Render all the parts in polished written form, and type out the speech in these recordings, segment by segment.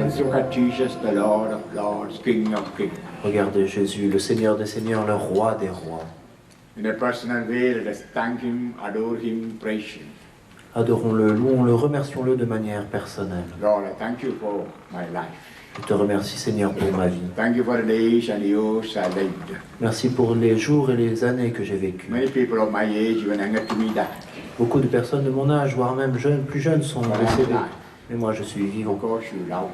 Let's look at Jesus, the Lord of Lords, King of Kings. Regardez Jésus, le Seigneur des Seigneurs, le Roi des Rois. In a personal way, let us thank Him, adore Him, praise Him. Adorons-le, louons-le, remercions-le de manière personnelle. Lord, I thank you for my life. Je te remercie, Seigneur, pour ma vie. Thank you for the days and years I lived. Merci pour les jours et les années que j'ai vécues. Many people of my age, even younger to me, died. Beaucoup de personnes de mon âge, voire même plus jeunes, sont décédées. Mais moi, je suis vivant Because you love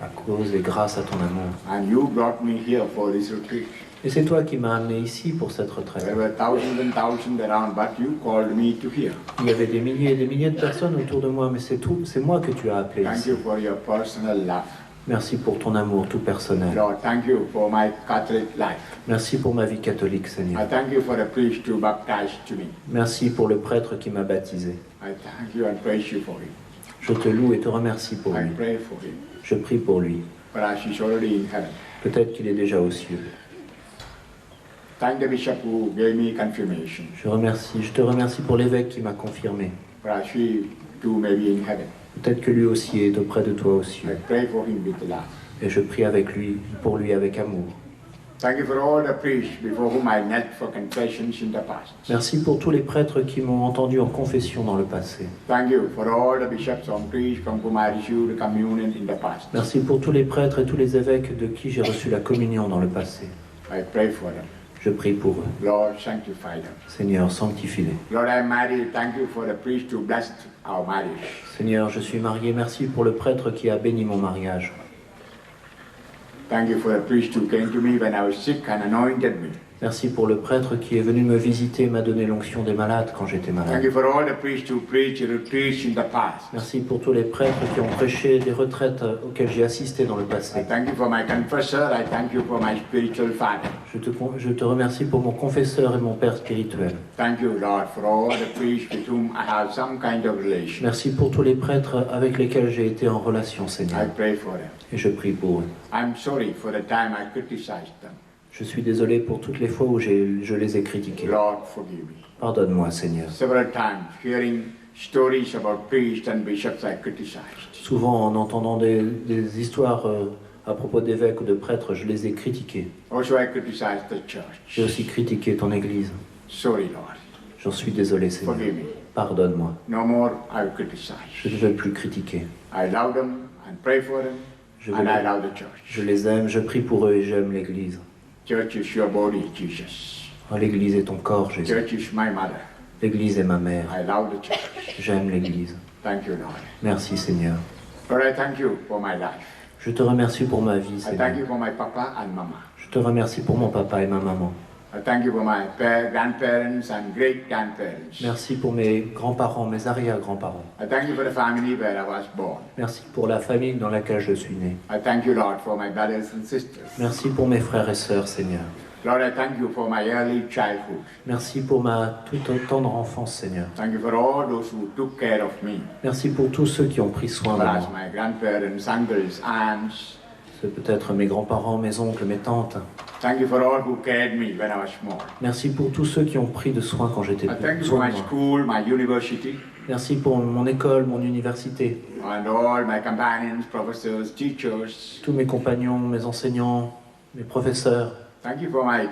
à cause et grâce à ton amour. me. And you brought me here for this retreat. Et c'est toi qui m'as amené ici pour cette retraite. There were thousands and thousands around, but you called me to here. Il y avait des milliers et des milliers de personnes autour de moi, mais c'est moi que tu as appelé Thank ici. you for your personal love. Merci pour ton amour tout personnel. Lord, thank you for my Catholic life. Merci pour ma vie catholique, Seigneur. I thank you for the priest who baptized to me. Merci pour le prêtre qui m'a baptisé. I thank you and praise you for him. Je te loue et te remercie pour I lui. pray for him. Je prie pour lui. Perhaps he's already in heaven. Peut-être qu'il est déjà aux cieux. Thank the bishop who gave me confirmation. Je te remercie pour l'évêque qui m'a confirmé. Perhaps he too may be in heaven. Peut-être que lui aussi est auprès de toi aux I cieux. pray for him with love. Et je prie pour lui avec amour. Thank you for all the priests before whom I knelt for confessions in the past. Merci pour tous les prêtres qui m'ont entendu en confession dans le passé. Thank you for all the bishops and priests from whom I received communion in the past. Merci pour tous les prêtres et tous les évêques de qui j'ai reçu la communion dans le passé. I pray for them. Je prie pour eux. Lord, sanctify them. Seigneur, sanctifie-les. Lord, I'm married. Thank you for the priest who blessed our marriage. Seigneur, je suis marié. Merci pour le prêtre qui a béni mon mariage. Thank you for the priest who came to me when I was sick and anointed me. Merci pour le prêtre qui est venu me visiter et m'a donné l'onction des malades quand j'étais Thank malade. you for all the priests who preached retreats in the past. Merci pour tous les prêtres qui ont prêché des retraites auxquelles j'ai assisté dans le I passé. thank you for my confessor. I thank you for my spiritual father. Je te remercie pour mon confesseur et mon père spirituel. Thank you, Lord, for all the priests with whom I have some kind of relation. Merci pour tous les prêtres avec lesquels j'ai été en relation, Seigneur. I pray for them. Et je prie pour eux. I'm sorry for the time I criticized them. Je suis désolé pour toutes les fois où je les ai critiqués. Lord, forgive me. Pardonne-moi, Seigneur. Several times, hearing stories about priests and bishops, I criticized. Souvent, en entendant des histoires à propos d'évêques ou de prêtres, je les ai critiqués. Also, I criticized the church. J'ai aussi critiqué ton Église. Sorry, Lord. J'en suis désolé, Seigneur. Forgive me. Pardonne-moi. No more I will criticize. Je ne veux plus critiquer. I love them and pray for them, Je, and I love the church. je les aime, je prie pour eux et j'aime l'Église. Church is your body, Jesus. Oh, L'Église est ton corps, Jésus. Church is my mother. L'Église est ma mère. I love the church. J'aime l'Église. Thank you, Lord. Merci, Seigneur. Lord, I thank you for my life. Je te remercie pour ma vie, I thank Seigneur. you for my papa and mama. Je te remercie pour mon papa et ma maman. I thank you for my grandparents and great-grandparents. Merci pour mes grands-parents, mes arrière-grands-parents. I thank you for the family where I was born. Merci pour la famille dans laquelle je suis né. I thank you, Lord, for my brothers and sisters. Merci pour mes frères et sœurs, Seigneur. Lord, I thank you for my early childhood. Merci pour ma toute tendre enfance, Seigneur. Thank you for all those who took care of me. Merci pour tous ceux qui ont pris soin de Perhaps moi. my grandparents, uncles, aunts. C'est peut-être mes grands-parents, mes oncles, mes tantes. Thank you for all who cared me when I was small. Merci pour tous ceux qui ont pris de soin quand j'étais I thank you for soin my de moi. school, my university, Merci pour mon école, mon université, and all my companions, professors, teachers. tous mes compagnons, mes enseignants, mes professeurs. Thank you for my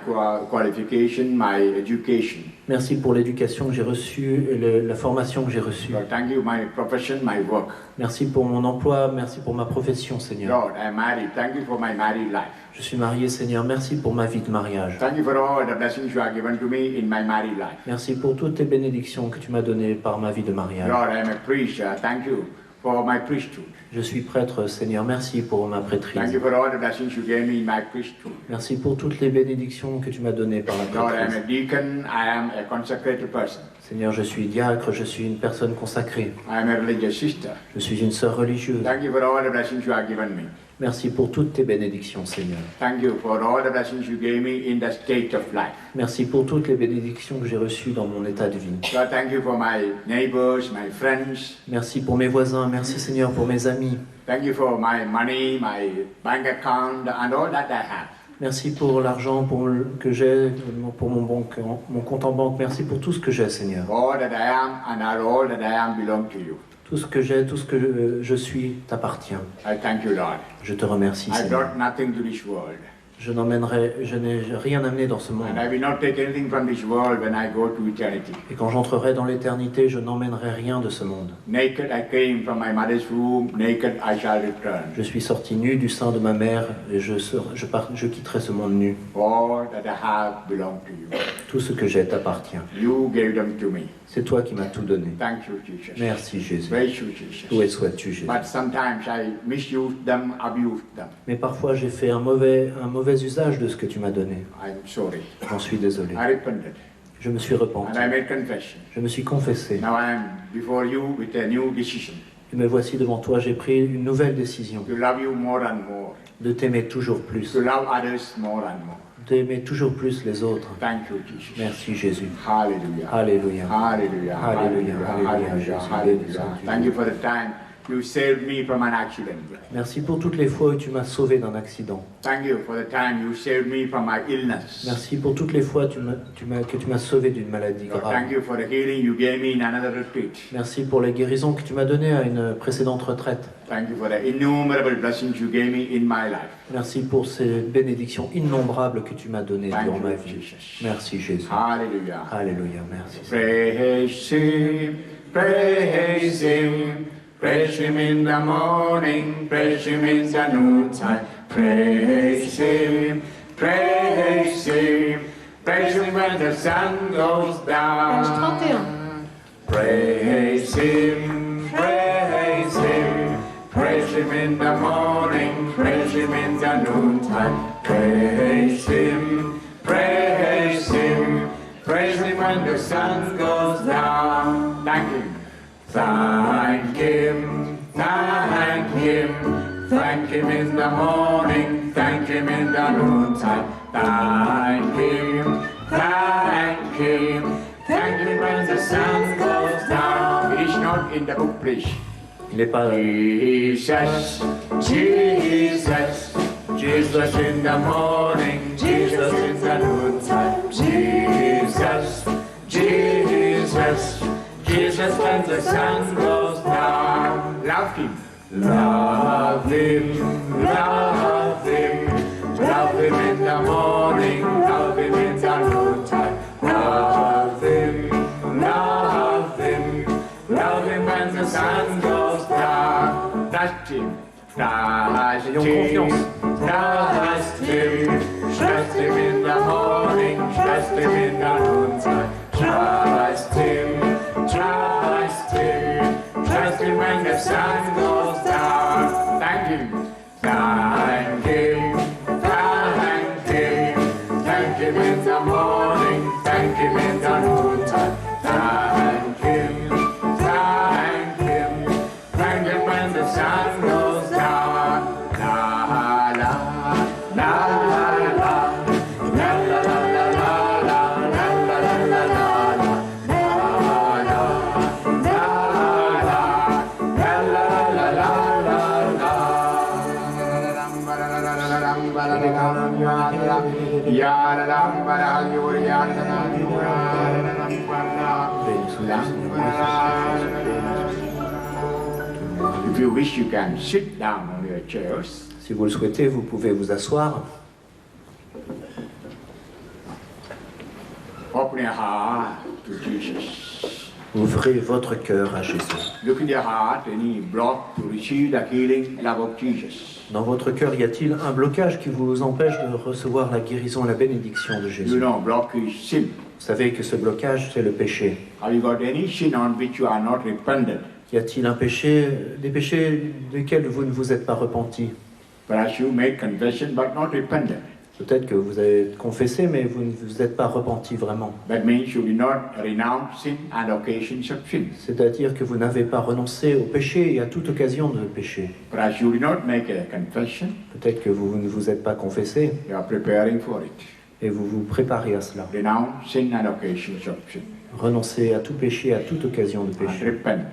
qualification, my education. Merci pour l'éducation que j'ai reçue et la formation que j'ai reçue. Lord, thank you for my profession, my work. Merci pour mon emploi, merci pour ma profession, Seigneur. Lord, I am married. Thank you for my married life. Je suis marié, Seigneur. Merci pour ma vie de mariage. Thank you for all the blessings you have given to me in my married life. Merci pour toutes les bénédictions que tu m'as données par ma vie de mariage. Lord, I am a priest. Thank you for my priesthood. Je suis prêtre, Seigneur. Merci pour ma Thank prêtrise. you for all the blessings you gave me in my priesthood. Merci pour toutes les bénédictions que tu m'as données par la Lord, I am prêtrise. a deacon. I am a consecrated person. Seigneur, je suis diacre, je suis une personne consacrée. I am a religious sister. Je suis une sœur religieuse. Thank you for all the blessings you have given me. Merci pour toutes tes bénédictions, Seigneur. Thank you for all the blessings you gave me in the state of life. Merci pour toutes les bénédictions que j'ai reçues dans mon état de vie. Lord, thank you for my neighbors, my friends. Merci pour mes voisins. Merci, Seigneur, pour mes amis. Thank you for my money, my bank account, and all that I have. Merci pour l'argent que j'ai, pour mon compte en banque. Merci pour tout ce que j'ai, Seigneur. All that I am and all that I am belong to you. Tout ce que j'ai, tout ce que je suis t'appartient. I thank you, Lord. Je te remercie, I Seigneur. brought nothing to this world. Je n'ai rien amené dans ce monde. And I will not take anything from this world when I go to eternity. Et quand j'entrerai dans l'éternité, je n'emmènerai rien de ce monde. Naked I came from my mother's womb, naked I shall return. Je suis sorti nu du sein de ma mère et je quitterai ce monde nu. All that I have belongs to you. Tout ce que j'ai t'appartient. You gave them to me. C'est toi qui m'as tout donné. Thank you, Jesus. Merci Jésus. Praise you, Jesus. Loué sois-tu Jésus. But sometimes I misused them, abused them. Mais parfois j'ai fait un mauvais usage de ce que tu m'as donné. I'm sorry. J'en suis désolé. I repented. Je me suis repenti. And I made confession. Je me suis confessé. Now I am before you with a new decision. Et me voici devant toi, j'ai pris une nouvelle décision. To love you more and more. De t'aimer toujours plus. To love others more and more. D'aimer toujours plus les autres. Thank you, Jesus. Merci Jésus. Hallelujah. Alléluia. Hallelujah. Alléluia. Hallelujah. Alléluia. Hallelujah. Thank you for the time you saved me from an accident. Merci pour toutes les fois où tu m'as sauvé d'un accident. Thank you for the time you saved me from my illness. Merci pour toutes les fois que tu m'as sauvé d'une maladie Lord, grave. thank you for the healing you gave me in another retreat. Merci pour les guérisons que tu m'as données à une précédente retraite. Thank you for the innumerable blessings you gave me in my life. Merci pour ces bénédictions innombrables que tu m'as données Thank durant you, ma vie. Jesus. Merci Jésus. Hallelujah. Alléluia. Merci. Praise Him, praise Him, praise Him in the morning, praise Him in the noontime. Praise Him, praise Him, praise Him when the sun goes down. Page 31. Praise Him, praise Him, praise Him in the morning, praise Him in the noontime. Praise Him, praise Him, praise Him when the sun goes down. Thank Him. Thank Him, thank Him, thank Him in the morning, thank Him in the noontime. Thank Him, thank Him, thank Him when the sun goes down. It is not in the book, please. Il n'est pas. Jesus, Jesus, Jesus in the morning, Jesus in the noontime. Jesus, Jesus, Jesus when the sun goes down. Love Him, love Him, love Him, love Him in the morning, love Him in the noontime. Love Him, love Him, love Him when the sun goes down. Trust Him, trust Ayons Him, confiance. trust Him, trust Him in the morning, trust Him in the noontime. Trust Him, trust Him, trust Him when the sun goes down. Thank Him, thank Him, thank Him, thank Him in the morning, thank Him in the noontime. Thank Him, thank Him, thank Him when the sun goes down. La la la la la la la la la la la la la. If you wish, you can sit down on your chairs. Si vous le souhaitez, vous pouvez vous asseoir. Open your heart to Jesus. Ouvrez votre cœur à Jésus. Look in your heart, any block to receive the healing love of Jesus. Dans votre cœur, y a-t-il un blocage qui vous empêche de recevoir la guérison et la bénédiction de You Jésus? know, block is sin. Vous savez que ce blocage, c'est le péché. Have you got any sin on which you are not repentant? Y a-t-il un péché, des péchés desquels vous ne vous êtes pas repenti? Perhaps you made confession but not repentant. Peut-être que vous avez confessé, mais vous ne vous êtes pas repenti vraiment. That means you did not renounce sin and occasions of sin. C'est-à-dire que vous n'avez pas renoncé au péché et à toute occasion de péché. Perhaps you did not make a confession. Peut-être que vous ne vous êtes pas confessé You are preparing for it. et vous vous préparez à cela. Renounce sin and occasions of sin. Renoncez à tout péché, à toute occasion de And péché. repent.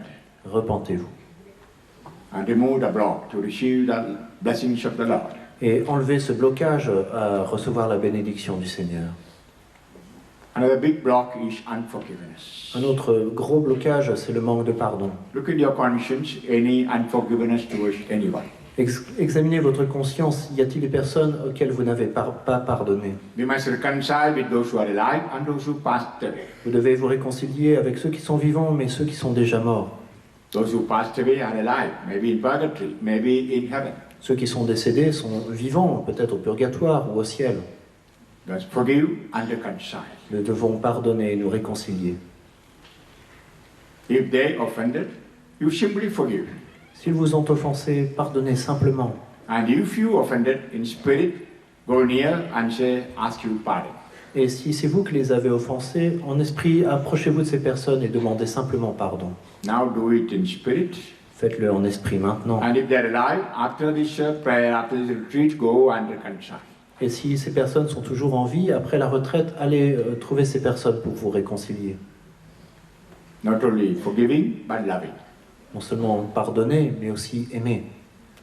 Repentez-vous. And remove the block to receive the blessings of the Lord. Et enlevez ce blocage à recevoir la bénédiction du Seigneur. Another big block is unforgiveness. Un autre gros blocage, c'est le manque de pardon. Look in your conscience, any unforgiveness towards anyone. Examinez votre conscience. Y a-t-il des personnes auxquelles vous n'avez pas pardonné? We must reconcile with those who are alive and those who passed away. Vous devez vous réconcilier avec ceux qui sont vivants, mais ceux qui sont déjà morts. Those who passed away are alive, maybe in purgatory, maybe in heaven. Ceux qui sont décédés sont vivants, peut-être au purgatoire ou au ciel. Let's forgive and reconcile. Nous devons pardonner et nous réconcilier. If they offended, you simply forgive. S'ils vous ont offensé, pardonnez simplement. And if you offended in spirit, go near and say, ask you pardon. Et si c'est vous qui les avez offensés, en esprit, approchez-vous de ces personnes et demandez simplement pardon. Now do it in spirit. Faites-le en esprit maintenant. And if they're alive, after this prayer, after this retreat, go and reconcile. Et si ces personnes sont toujours en vie, après la retraite, allez trouver ces personnes pour vous réconcilier. Not only forgiving, but loving. Non seulement pardonner, mais aussi aimer.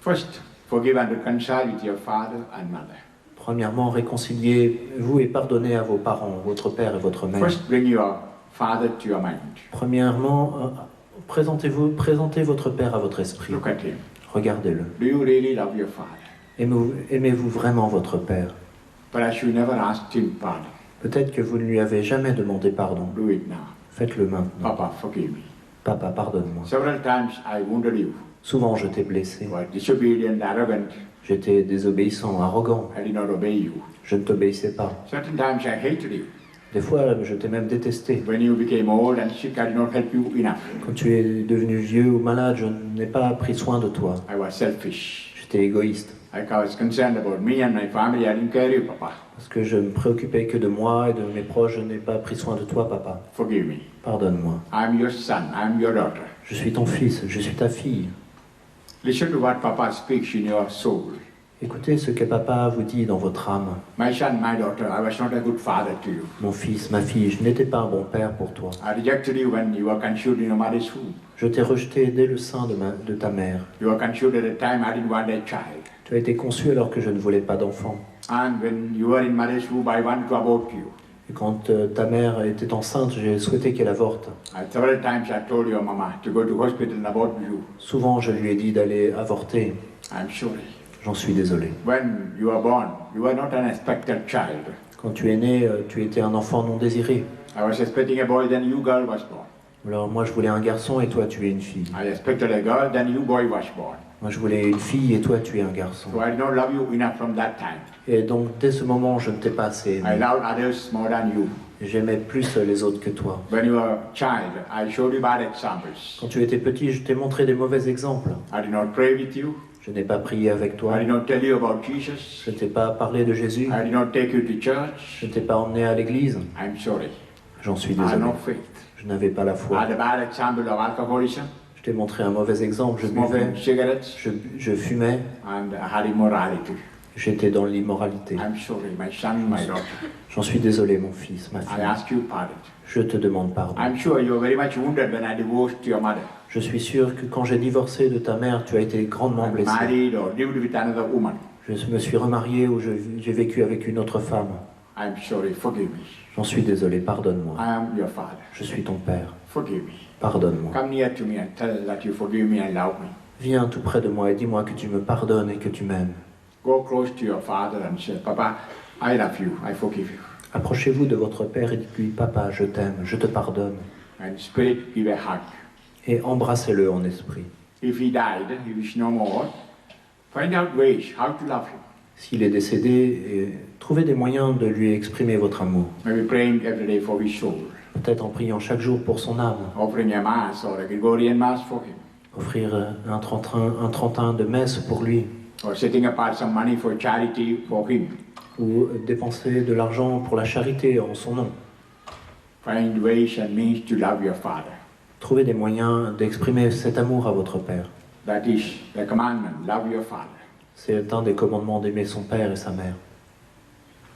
First, forgive and reconcile with your father and mother. Premièrement, réconciliez-vous et pardonnez à vos parents, votre père et votre mère. First, bring your father to your mind. Premièrement, présentez votre père à votre esprit. Look at him. Regardez-le. Do you really love your father? Aimez-vous vraiment votre père? Perhaps you never asked him pardon. Peut-être que vous ne lui avez jamais demandé pardon. Do it now. Faites-le maintenant. Papa, forgive me. Papa, pardonne-moi. Several times I wounded you. Souvent, je t'ai blessé. You were disobedient, arrogant. J'étais désobéissant, arrogant. I did not obey you. Je ne t'obéissais pas. Certain times I hated you. Des fois, je t'ai même détesté. When you became old and sick, I did not help you enough. Quand tu es devenu vieux ou malade, je n'ai pas pris soin de toi. I was selfish. J'étais égoïste. I was concerned about me and my family. I didn't care you, Papa. Parce que je me préoccupais que de moi et de mes proches, je n'ai pas pris soin de toi, papa. Forgive me. Pardonne-moi. I'm your son. I'm your daughter. Je suis ton fils, je suis ta fille. Listen to what Papa speaks in your soul. Écoutez ce que papa vous dit dans votre âme. My son, my daughter, I was not a good father to you. Mon fils, ma fille, je n'étais pas un bon père pour toi. I rejected you when you were conceived in your mother's womb. Je t'ai rejeté dès le sein de ta mère. You were conceived at a time I didn't want a child. Tu as été conçu alors que je ne voulais pas d'enfant. And when you were in mother's womb, I wanted to abort you. Et quand ta mère était enceinte, j'ai souhaité qu'elle avorte. Several times I told your mama to go to hospital and abort you. Souvent, je lui ai dit d'aller avorter. I'm sorry. J'en suis désolé. When you were born, you were not an expected child. Quand tu es né, tu étais un enfant non désiré. I was expecting a boy, then you girl was born. Alors moi, je voulais un garçon et toi, tu es une fille. I expected a girl, then you boy was born. Moi, je voulais une fille et toi, tu es un garçon. So I did not love you enough from that time. Et donc, dès ce moment, je ne t'ai pas assez I aimé. loved others more than you. J'aimais plus les autres que toi. When you were a child, I showed you bad examples. Quand tu étais petit, je t'ai montré des mauvais exemples. I did not pray with you. Je n'ai pas prié avec toi. I did not tell you about Jesus. Je ne t'ai pas parlé de Jésus. I did not take you to church. Je ne t'ai pas emmené à l'église. I'm sorry. J'en suis I had désolé. no faith. Je n'avais pas la I foi. had a bad example of alcoholism, Je t'ai montré un mauvais exemple. Je buvais, smoking cigarettes, je fumais, and I had immorality. j'étais dans l'immoralité. I'm sorry, my son, my daughter. J'en suis désolé, mon fils, ma I fille. ask you pardon. Je te demande pardon. I'm sure you were very much wounded when I divorced your mother. Je suis sûr que quand j'ai divorcé de ta mère, tu as été grandement And blessé. married or lived with another woman. Je me suis remarié ou j'ai vécu avec une autre femme. I'm sorry, forgive me. J'en suis désolé, pardonne-moi. I am your father. Je suis ton père. Forgive me. Pardonne-moi. Come near to me and tell that you forgive me and love me. Viens tout près de moi et dis-moi que tu me pardonnes et que tu m'aimes. Go close to your father and say, Papa, I love you, I forgive you. Approchez-vous de votre père et dites-lui, Papa, je t'aime, je te pardonne. And spirit, give a hug. Et embrassez-le en esprit. If he died, he is no more, find out ways how to love him. S'il est décédé, trouvez des moyens de lui exprimer votre amour. Maybe praying every day for his soul. Peut-être en priant chaque jour pour son âme. Offering a mass or a Gregorian mass for him. Offrir un trentin de messe pour lui. Or setting apart some money for charity for him. Ou dépenser de l'argent pour la charité en son nom. Find ways and means to love your father. Trouvez des moyens d'exprimer cet amour à votre père. That is the commandment, love your father. C'est un des commandements d'aimer son père et sa mère.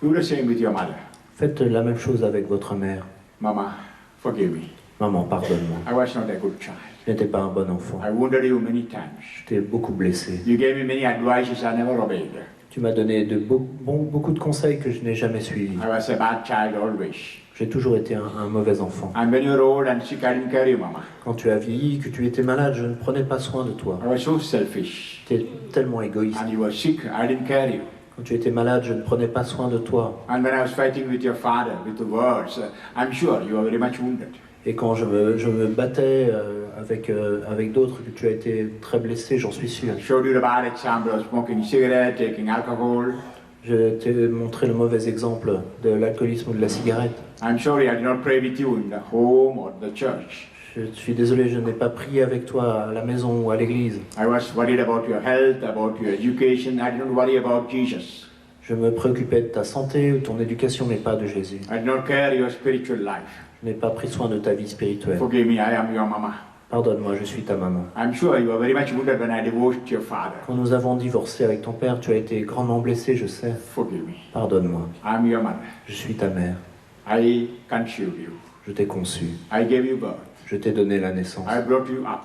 Do the same with your mother. Faites la même chose avec votre mère. Mama, forgive me. Maman, pardonne-moi. I was not a good child. Je n'étais pas un bon enfant. I wounded you many times. Je t'ai beaucoup blessé. You gave me many advices I never obeyed. Tu m'as donné beaucoup de conseils que je n'ai jamais suivis. I was a bad child always. J'ai toujours été un mauvais enfant. And when you were old and sick, I didn't care you, Mama. Quand tu as vieilli, que tu étais malade, je ne prenais pas soin de toi. I was so selfish. Tu étais tellement égoïste. And you were sick, I didn't care you. Quand tu étais malade, je ne prenais pas soin de toi. And when I was fighting with your father, with the words, I'm sure you were very much wounded. Et quand je me battais avec d'autres, que tu as été très blessé, j'en suis sûr. I showed you the bad example of smoking cigarette, taking alcohol. Je t'ai montré le mauvais exemple de l'alcoolisme ou de la cigarette. I'm sorry I did not pray with you in the home or the church. Je suis désolé, je n'ai pas prié avec toi à la maison ou à l'église. I was worried about your health, about your education. I didn't worry about Jesus. Je me préoccupais de ta santé ou de ton éducation, mais pas de Jésus. I did not care your spiritual life. Je n'ai pas pris soin de ta vie spirituelle. Forgive me, I am your mama. Pardonne-moi, je suis ta maman. I'm sure you were very much wounded when I divorced your father. Quand nous avons divorcé avec ton père, tu as été grandement blessé, je sais. Forgive me. Pardonne-moi. I'm your mother. Je suis ta mère. I conceived you. Je t'ai conçu. I gave you birth. Je t'ai donné la naissance. I brought you up.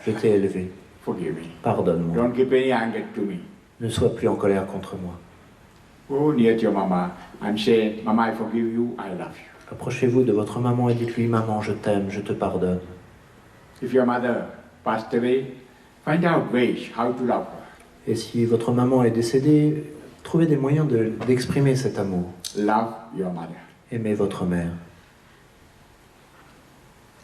Je t'ai élevé. Forgive me. Pardonne-moi. Don't keep any anger to me. Ne sois plus en colère contre moi. Go near to your mama and say, Mama, I forgive you, I love you. Approchez-vous de votre maman et dites-lui, maman, je t'aime, je te pardonne. If your mother passed away, find out ways how to love her. Et si votre maman est décédée, trouvez des moyens d'exprimer cet amour. Love your mother. Aimez votre mère.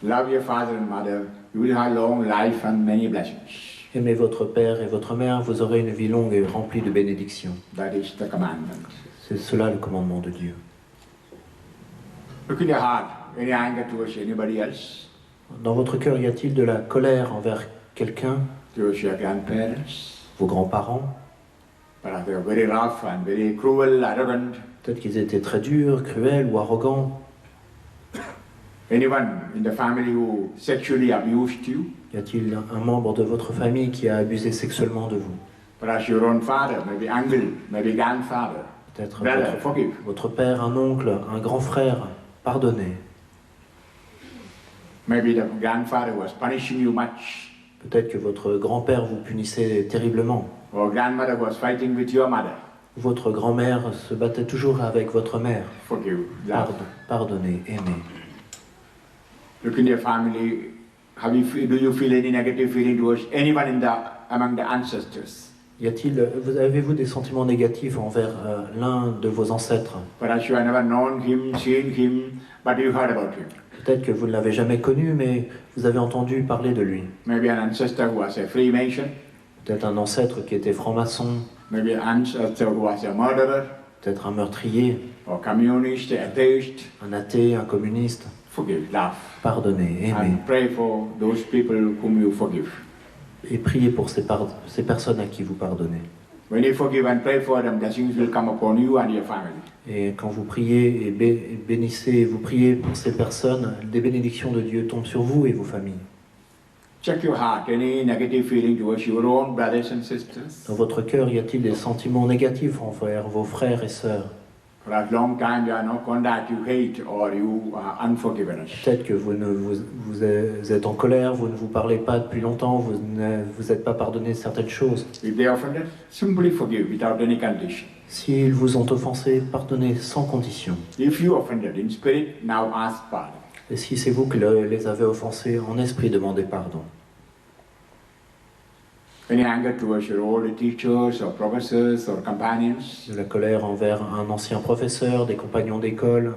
Love your father and mother. You will have long life and many blessings. Aimez votre père et votre mère, vous aurez une vie longue et remplie de bénédictions. That is the commandment. C'est cela le commandement de Dieu. Look in your heart. Any anger towards anybody else? Dans votre cœur, y a-t-il de la colère envers quelqu'un, Towards your grandparents? vos grands-parents? Perhaps they are very rough and very cruel, arrogant. Peut-être qu'ils étaient très durs, cruels ou arrogants. Anyone in the family who sexually abused you? Y a-t-il un membre de votre famille qui a abusé sexuellement de vous? Perhaps your own father, maybe uncle, maybe grandfather. Peut-être Brother, forgive. votre père, un oncle, un grand frère. Pardonnez. Maybe the grandfather was punishing you much. Peut-être que votre grand-père vous punissait terriblement. Or grandmother was fighting with your mother. Votre grand-mère se battait toujours avec votre mère. Forgive. Love. Pardonnez, aimez. Look in your family. Do you feel any negative feeling towards anyone among the ancestors? Avez-vous des sentiments négatifs envers l'un de vos ancêtres? Perhaps you have never known him, seen him, but you heard about him. Peut-être que vous ne l'avez jamais connu, mais vous avez entendu parler de lui. Maybe an ancestor who was a Freemason. Peut-être un ancêtre qui était franc-maçon. Maybe an ancestor who was a murderer. Peut-être un meurtrier. Or communist, atheist. Un athée, un communiste. Forgive, love. Pardonnez, aimez. And pray for those people whom you forgive. Et priez pour ces personnes à qui vous pardonnez. When you forgive and pray for them, blessings will come upon you and your family. Et quand vous priez et bénissez, vous priez pour ces personnes, des bénédictions de Dieu tombent sur vous et vos familles. Check your heart. Any negative feeling towards your own brothers and sisters? Dans votre cœur, y a-t-il des sentiments négatifs envers vos frères et sœurs? For a long time, you are not contact, you hate, or you are unforgiveness. Peut-être que vous êtes en colère, vous ne vous parlez pas depuis longtemps, vous n'êtes pas pardonné certaines choses. If they offended, simply forgive without any condition. S'ils vous ont offensé, pardonnez sans condition. If you offended in spirit, now ask pardon. Et si c'est vous qui les avez offensés, en esprit, demandez pardon. Any anger towards your old teachers or professors or companions? De la colère envers un ancien professeur, des compagnons d'école.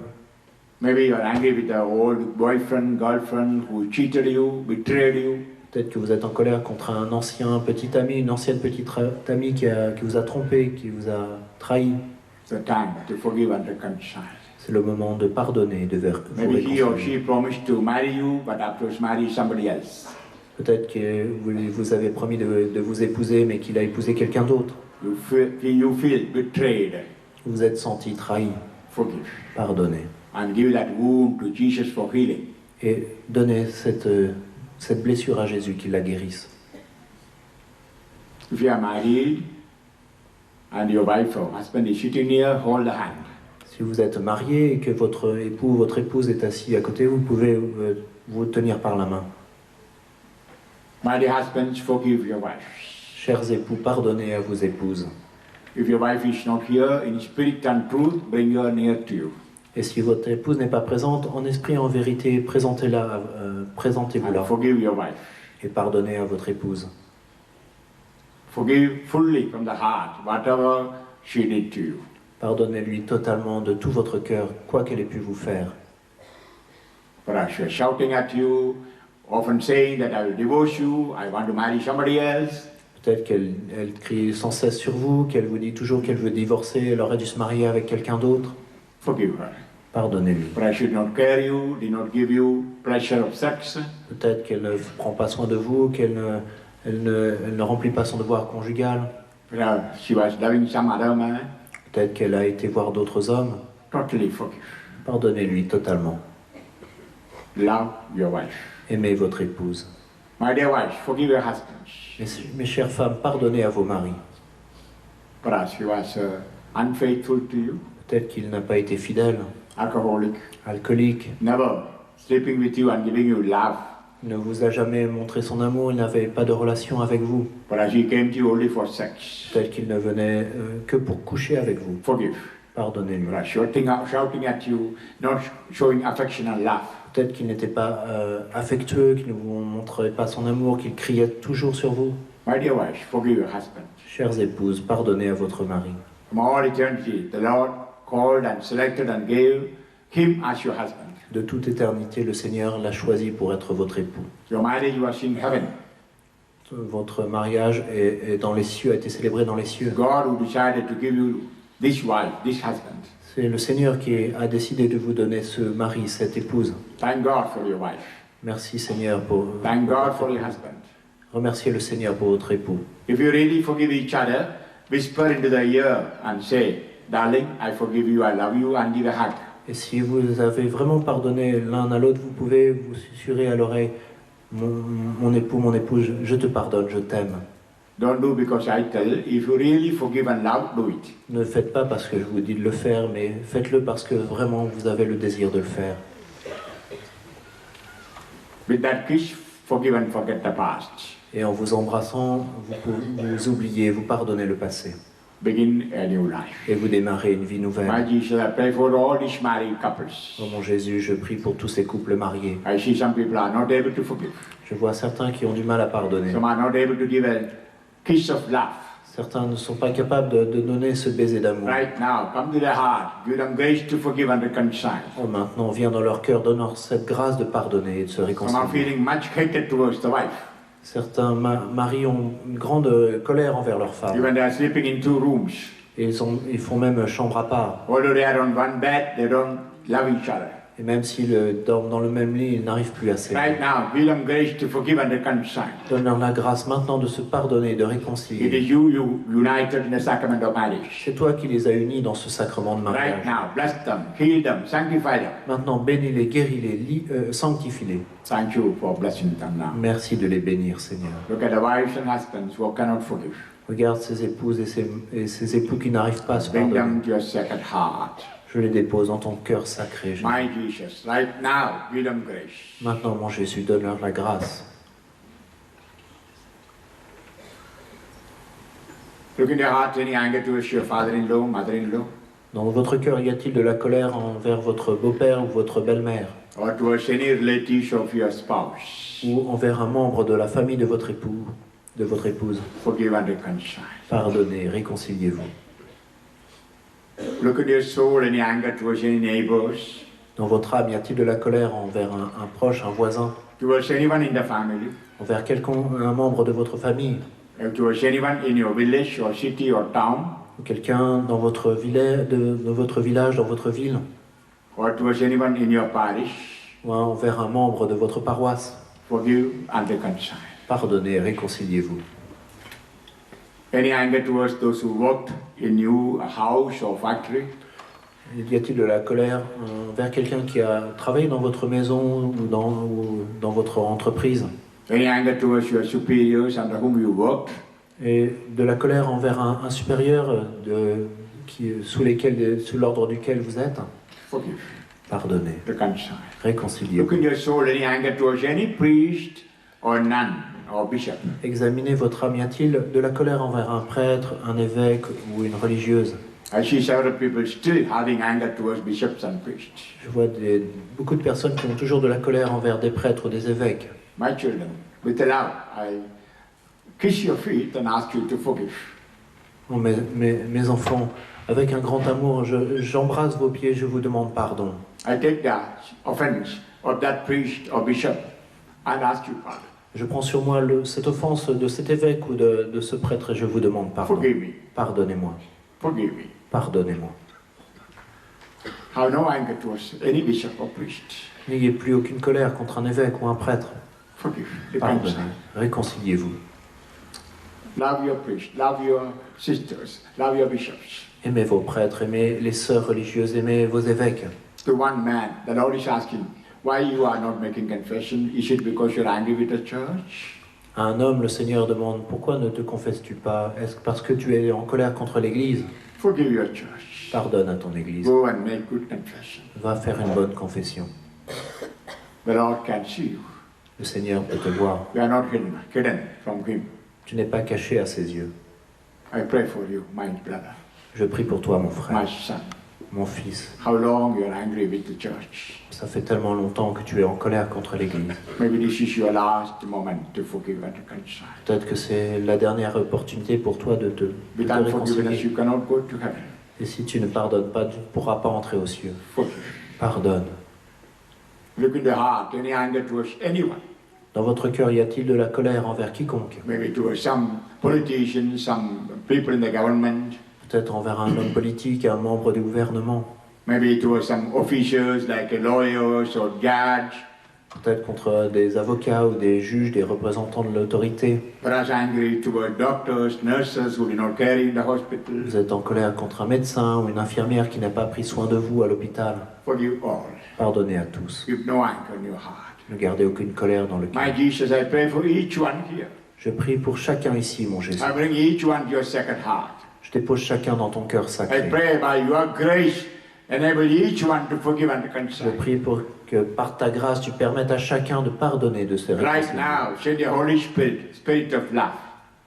Maybe you are angry with the old boyfriend, girlfriend who cheated you, betrayed you. Peut-être que vous êtes en colère contre un ancien petit ami, une ancienne petite amie qui vous a trompé, qui vous a trahi. It's the time to forgive and reconcile. C'est le moment de pardonner et de vous Maybe he or réconcilier. she promised to marry you, but afterwards marry somebody else. Peut-être que vous avez promis de vous épouser, mais qu'il a épousé quelqu'un d'autre. You feel betrayed. Vous êtes senti trahi. Forgive. Pardonnez. And give that wound to Jesus for healing. Et donnez cette blessure à Jésus, qu'il la guérisse. If you are married and your wife or husband is sitting near, hold the hand. Si vous êtes marié et que votre époux ou votre épouse est assis à côté, vous pouvez vous tenir par la main. My dear husbands, forgive your wives. Chers époux, pardonnez à vos épouses. If your wife is not here, in spirit and truth, bring her near to you. Et si votre épouse n'est pas présente, en esprit et en vérité, présentez-la, And présentez-vous-la forgive your wife. et pardonnez à votre épouse. Forgive fully from the heart whatever she did to you. Pardonnez-lui totalement de tout votre cœur, quoi qu'elle ait pu vous faire. Perhaps she was shouting at you, often saying that I will divorce you, I want to marry somebody else. Peut-être qu'elle crie sans cesse sur vous, qu'elle vous dit toujours qu'elle veut divorcer, elle aurait dû se marier avec quelqu'un d'autre. Forgive her. Pardonnez-lui. Perhaps she did not care you, did not give you pleasure of sex. Peut-être qu'elle ne prend pas soin de vous, elle ne remplit pas son devoir conjugal. Perhaps she was loving some other man. Peut-être qu'elle a été voir d'autres hommes. Totally forgive. Pardonnez-lui totalement. Love your wife. Aimez votre épouse. My dear wife, forgive your husbands. Mes chères femmes, pardonnez à vos maris. Perhaps he was unfaithful to you, Peut-être qu'il n'a pas été fidèle, alcoholic, alcoolique, never sleeping with you and giving you love. il ne vous a jamais montré son amour, il n'avait pas de relation avec vous. Perhaps he came to you only for sex. Peut-être qu'il ne venait que pour coucher avec vous. Forgive. Pardonnez-lui. Perhaps shouting at you, not showing affection and love. Peut-être qu'il n'était pas affectueux, qu'il ne vous montrait pas son amour, qu'il criait toujours sur vous. My dear wife, forgive your husband. Chères épouses, pardonnez à votre mari. From all eternity, the Lord called and selected and gave him as your husband. De toute éternité, le Seigneur l'a choisi pour être votre époux. Your marriage was in heaven. Votre mariage est dans les cieux, a été célébré dans les cieux. God who decided to give you this wife, this husband. C'est le Seigneur qui a décidé de vous donner ce mari, cette épouse. Thank God for your wife. Merci Seigneur pour... Thank God for your husband. Remerciez le Seigneur pour votre époux. If you really forgive each other, whisper into the ear and say, darling, I forgive you, I love you, and give a hug. Et si vous avez vraiment pardonné l'un à l'autre, vous pouvez vous susurrer à l'oreille, mon époux, mon épouse, je te pardonne, je t'aime. Don't do because I tell. If you really forgive and love, do it. Ne le faites pas parce que je vous dis de le faire, mais faites-le parce que vraiment vous avez le désir de le faire. With that kiss, forgive and forget the past. Et en vous embrassant, vous oubliez, vous pardonnez le passé. Begin a new life. Et vous démarrez une vie My nouvelle. Jesus, I pray for all these married couples. Oh mon Jésus, je prie pour tous ces couples mariés. I see some people are not able to forgive. Je vois certains qui ont du mal à pardonner. Some are not able to give a kiss of love. Certains ne sont pas capables de donner ce baiser d'amour. Right now, come to their heart. Give them grace to forgive and reconcile. Oh, maintenant, viens dans leur cœur, donne-leur cette grâce de pardonner et de se Some are réconcilier. feeling much hatred towards the wife. Certains maris ont une grande colère envers leur femme. Even they are sleeping in 2 rooms. Et ils font même chambre à part. Although they are on one bed, they don't love each other. Et même s'ils dorment dans le même lit, ils n'arrivent plus à s'aimer. Right now, give them grace to forgive and reconcile. Donne-leur la grâce maintenant de se pardonner et de It réconcilier. is you united in the sacrament of marriage. C'est toi qui les as unis dans ce sacrement de mariage. Right now, bless them, heal them, sanctify them. Maintenant, bénis-les, guéris-les, sanctifie-les. Thank you for blessing them now. Merci de les bénir, Seigneur. Look at the wives and husbands who cannot forgive. Regarde ces épouses et ces époux qui n'arrivent pas à se Bring pardonner. them to your sacred heart. Je les dépose dans ton cœur sacré, Jésus. My Jesus, right now, give them grace. Maintenant, mon Jésus, donne-leur la grâce. Look in your heart, any anger towards your father-in-law, mother-in-law, Dans votre cœur, y a-t-il de la colère envers votre beau-père ou votre belle-mère, or towards any relatives of your spouse. ou envers un membre de la famille de votre époux, de votre épouse? Forgive and reconcile. Pardonnez, réconciliez-vous. Look at your soul, any anger towards any neighbors, Dans votre âme, y a-t-il de la colère envers un proche, un voisin, towards anyone in the family, envers un membre de votre famille, towards anyone in your village or city or town, ou quelqu'un dans votre village, dans votre ville, or towards anyone in your parish? ou envers un membre de votre paroisse? Forgive and reconcile. Pardonnez, réconciliez-vous. Any anger towards those who worked in you, a house or factory? Y a-t-il de la colère envers quelqu'un qui a travaillé dans votre maison ou dans votre entreprise? Any anger towards your superiors under whom you worked? Et de la colère envers un supérieur sous l'ordre duquel vous êtes? Forgive, Pardonnez, reconcile. réconciliez-vous. Look in your soul, any anger towards any priest or nun or bishop. Examinez votre âme. Y a-t-il de la colère envers un prêtre, un évêque ou une religieuse? I see several people still having anger towards bishops and priests. Je vois beaucoup de personnes qui ont toujours de la colère envers des prêtres ou des évêques. My children, with love, I kiss your feet and ask you to forgive. Oh, mes enfants, avec un grand amour, j'embrasse vos pieds, je vous demande pardon. I take the offense of that priest or bishop and ask you pardon. Je prends sur moi cette offense de cet évêque ou de ce prêtre et je vous demande pardon. Forgive me. Pardonnez-moi. Forgive me. Pardonnez-moi. Have no anger towards any bishop or priest. N'ayez plus aucune colère contre un évêque ou un prêtre. Forgive. Pardonnez. Reconcile. Réconciliez-vous. Love your priests, love your sisters, love your bishops. Aimez vos prêtres, aimez les sœurs religieuses, aimez vos évêques. To one man, the Lord is asking, why you are not making confession? Is it because you're angry with the church? À un homme, le Seigneur demande, pourquoi ne te confesses-tu pas? Est-ce parce que tu es en colère contre l'Église? Forgive your church. Pardonne à ton Église. Go and make good confession. Va faire une bonne confession. The Lord can see you. Le Seigneur peut te voir. You are not hidden from Him. Tu n'es pas caché à ses yeux. I pray for you, my brother, Je prie pour toi, mon my frère, son. mon fils. How long you are angry with the church? Ça fait tellement longtemps que tu es en colère contre l'Église. Maybe this is your last moment to forgive and reconcile. Peut-être que c'est la dernière opportunité pour toi de te With unforgiveness, réconcilier. you cannot go to heaven. Et si tu ne pardonnes pas, tu ne pourras pas entrer aux cieux. Forgive. Pardonne. Look in the heart, any anger towards anyone. Dans votre cœur, y a-t-il de la colère envers quiconque? Maybe towards some politicians, some people in the government. Peut-être envers un homme politique, un membre du gouvernement. Maybe towards some officials like lawyers or judge. Peut-être contre des avocats ou des juges, des représentants de l'autorité. Perhaps angry toward doctors, nurses who did not care in the hospital. Vous êtes en colère contre un médecin ou une infirmière qui n'a pas pris soin de vous à l'hôpital. Forgive all. Pardonnez à tous. Keep no anger in your heart. Ne gardez aucune colère dans le My cœur. Jesus, I pray for each one here. Je prie pour chacun ici, mon Jésus. I bring each one to your sacred heart. Je dépose chacun dans ton cœur I sacré. pray by your grace, enable each one to forgive and Je reconcile. prie pour que par ta grâce, tu permettes à chacun de pardonner, de se Right réconcilier. now, send your Holy Spirit, Spirit of love.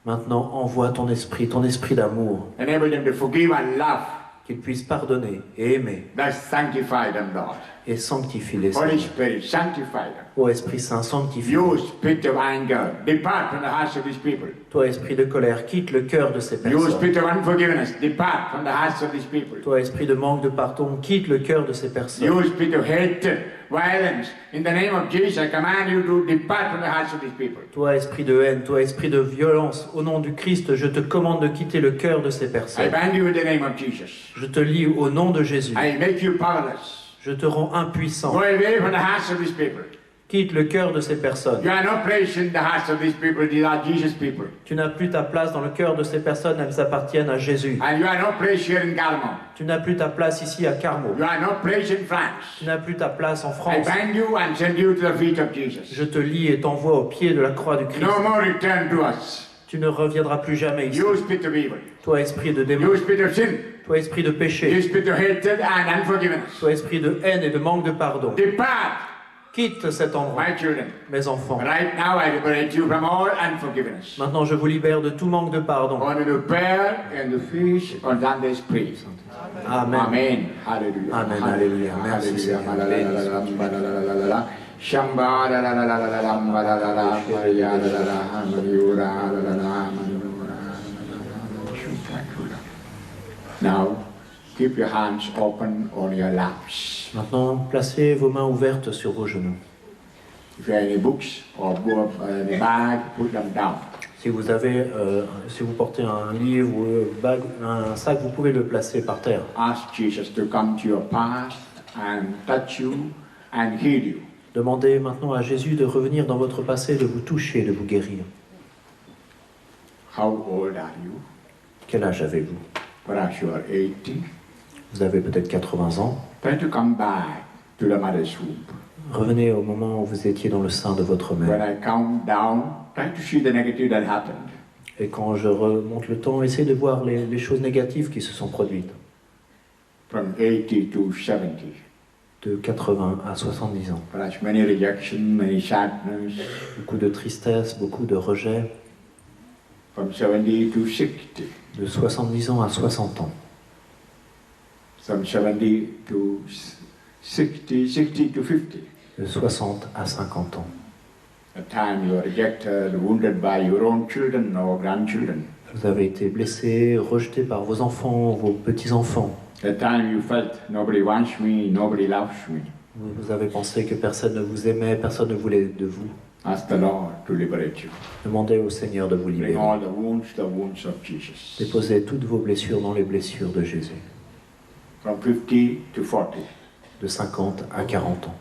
Maintenant, envoie ton esprit d'amour, Enable them to forgive and love. qu'ils puissent pardonner et aimer Thus sanctify them, Lord. et sanctifie les Holy Seigneur. Spirit, sanctify them. Ô Esprit Saint, sanctifie. You, spirit of anger, depart from the hearts of these people. Toi, esprit de colère, quitte le cœur de ces You, personnes. spirit of unforgiveness, depart from the hearts of these people. Toi, esprit de manque de pardon, quitte le cœur de ces personnes. You, spirit of hatred, violence, in the name of Jesus, I command you to depart from the hearts of these people. Toi, esprit de haine, toi, esprit de violence, au nom du Christ, je te commande de quitter le cœur de ces I personnes. bind you in the name of Jesus. Je te lie au nom de Jésus. I make you powerless. Je te rends impuissant. Go away from the hearts of these people. Quitte le cœur de ces personnes. You are no place in the hearts of these people. These are Jesus people. Tu n'as plus ta place dans le cœur de ces personnes, elles appartiennent à Jésus. And you are no place here in Galmo. Tu n'as plus ta place ici à Carmaux. You are no place in France. Tu n'as plus ta place en I France. bind you and send you to the feet of Jesus. Je te lie et t'envoie au pied de la croix du Christ. No more return to us. Tu ne reviendras plus jamais ici. You spirit of evil. Toi, esprit de démon. You spirit of sin. Toi, esprit de You péché. spirit of hatred and unforgiveness. Toi, esprit de haine et de manque de pardon. Depart, Quitte cet endroit, my children. mes enfants. Right now I liberate you from all unforgiveness. Maintenant, je vous libère de tout manque de pardon. On the prayer and the fish on Sunday's praise. Amen. Amen. Hallelujah. Amen. Alléluia. Merci, Seigneur. Shamba la la la la la la la la la la Maria la la la Mariura la la la Mariura. Now, keep your hands open on your laps. Maintenant, placez vos mains ouvertes sur vos genoux. If you have any books or book in a bag, put them down. Si vous portez un livre ou un sac, vous pouvez le placer par terre. Ask Jesus to come to your past and touch you and heal you. Demandez maintenant à Jésus de revenir dans votre passé, de vous toucher, de vous guérir. How old are you? Quel âge avez-vous? Perhaps you are 80. Vous avez peut-être 80 ans. Try to come back to the mother's womb. Revenez au moment où vous étiez dans le sein de votre When mère. I count down, try to see the negative that happened. Et quand je remonte le temps, essayez de voir les choses négatives qui se sont produites. From 80 to 70. de 80 à 70 ans. Perhaps many rejection, many sadness. Beaucoup de tristesse, beaucoup de rejet, From 70 to 60. de 70 ans à 60 ans. From 70 to 60, 60 to 50. De 60 à 50 ans. A time you are rejected, wounded by your own children or grandchildren. Vous avez été blessé, rejeté par vos enfants, vos petits-enfants. A time you felt nobody wants me, nobody loves me. Vous avez pensé que personne ne vous aimait, personne ne voulait de vous. Ask the Lord to liberate you. Demandez au Seigneur de vous Bring libérer. all the wounds of Jesus. Déposez toutes vos blessures dans les blessures de Jésus. From 50 to 40. De 50 à 40 ans.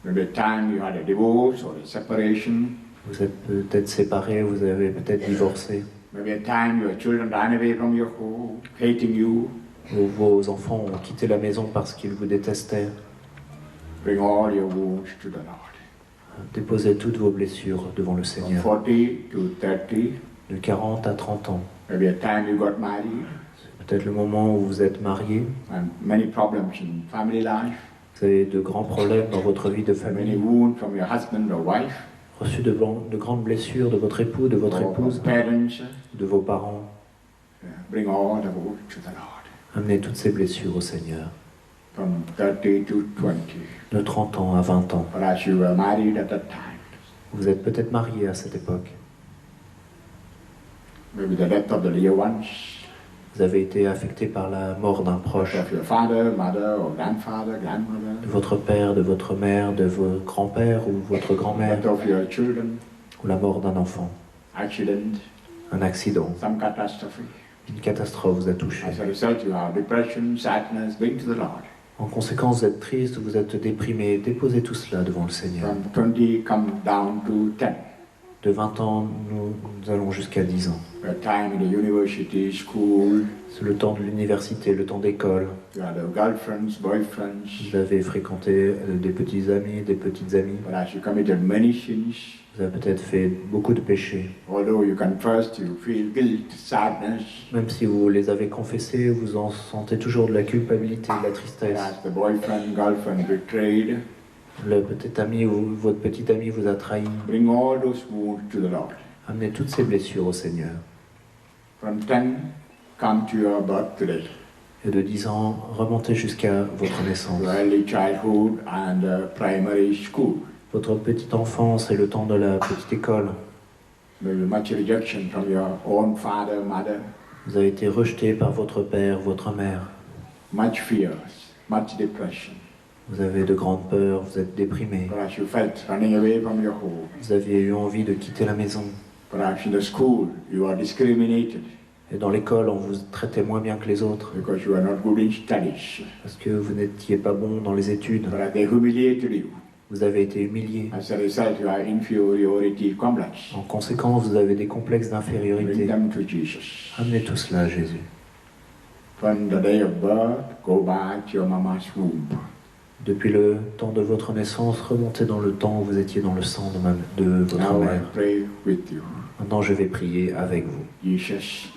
Maybe a time you had a divorce or a separation. Vous êtes peut-être séparés, vous avez peut-être divorcé. Maybe a time your children ran away from your home, hating you. Ou vos enfants ont quitté la maison parce qu'ils vous détestaient. Bring all your wounds to the Lord. Déposez toutes vos blessures devant le From Seigneur. 40 to 30. De 40 à 30 ans. Maybe a time you got married. C'est peut-être le moment où vous êtes marié. And many problems in family life. Vous avez de grands problèmes dans votre vie de Many famille. wounds from your husband or wife. Reçu de grandes blessures de votre époux, de votre Or épouse, parents. de vos parents. Bring all the wounds to the Lord. Amenez toutes ces blessures au Seigneur. From 30 to 20. De 30 ans à 20 ans. Perhaps you were married at that time. Vous êtes peut-être marié à cette époque. Maybe the death of the dear ones. Vous avez été affecté par la mort d'un proche. Of your father, mother, or grandfather, grandmother. De votre père, de votre mère, de vos grands-pères ou votre grand-mère. Death of your children. Ou la mort d'un enfant. Accident. Un accident. Some catastrophe. Une catastrophe vous a touché. As a result, you have depression, sadness. Bring to the Lord. En conséquence, vous êtes triste, vous êtes déprimé. Déposez tout cela devant le Seigneur. From 20, come down to 10. De 20 ans, nous allons jusqu'à 10 ans. A time in the university, school. C'est le temps de l'université, le temps d'école. You had girlfriends, boyfriends. Vous avez fréquenté des petits amis, des petites amies. Perhaps you committed many sins. Vous avez peut-être fait beaucoup de péchés. Although you confessed, you feel guilt, sadness. Même si vous les avez confessés, vous en sentez toujours de la culpabilité, de la tristesse. Perhaps the boyfriend, girlfriend betrayed. Le petit ami ou votre petit ami vous a trahi. Bring all those wounds to the Lord. Amenez toutes ces blessures au Seigneur. From 10, come to your birth today. Et de 10 ans, remontez jusqu'à votre naissance. To early childhood and primary school. Votre petite enfance et le temps de la petite école. Maybe much rejection from your own father, mother. Vous avez été rejeté par votre père, votre mère. Much fears, much depression. Vous avez de grandes peurs, vous êtes déprimé. Perhaps you felt running away from your home. Vous aviez eu envie de quitter la maison. Perhaps in the school you are discriminated Et dans l'école, on vous traitait moins bien que les autres. because you are not good in studies. Parce que vous n'étiez pas bon dans les études. Perhaps they humiliated you. Vous avez été humilié. As a result, you have inferiority complex. En conséquence, vous avez des complexes Bring d'infériorité. them to Jesus. Amenez tout cela à Jésus. From the day of birth, go back to your mama's womb. Depuis le temps de votre naissance, remontez dans le temps où vous étiez dans le sang de votre Now I mère. pray with you. Maintenant, je vais prier avec vous. Jesus,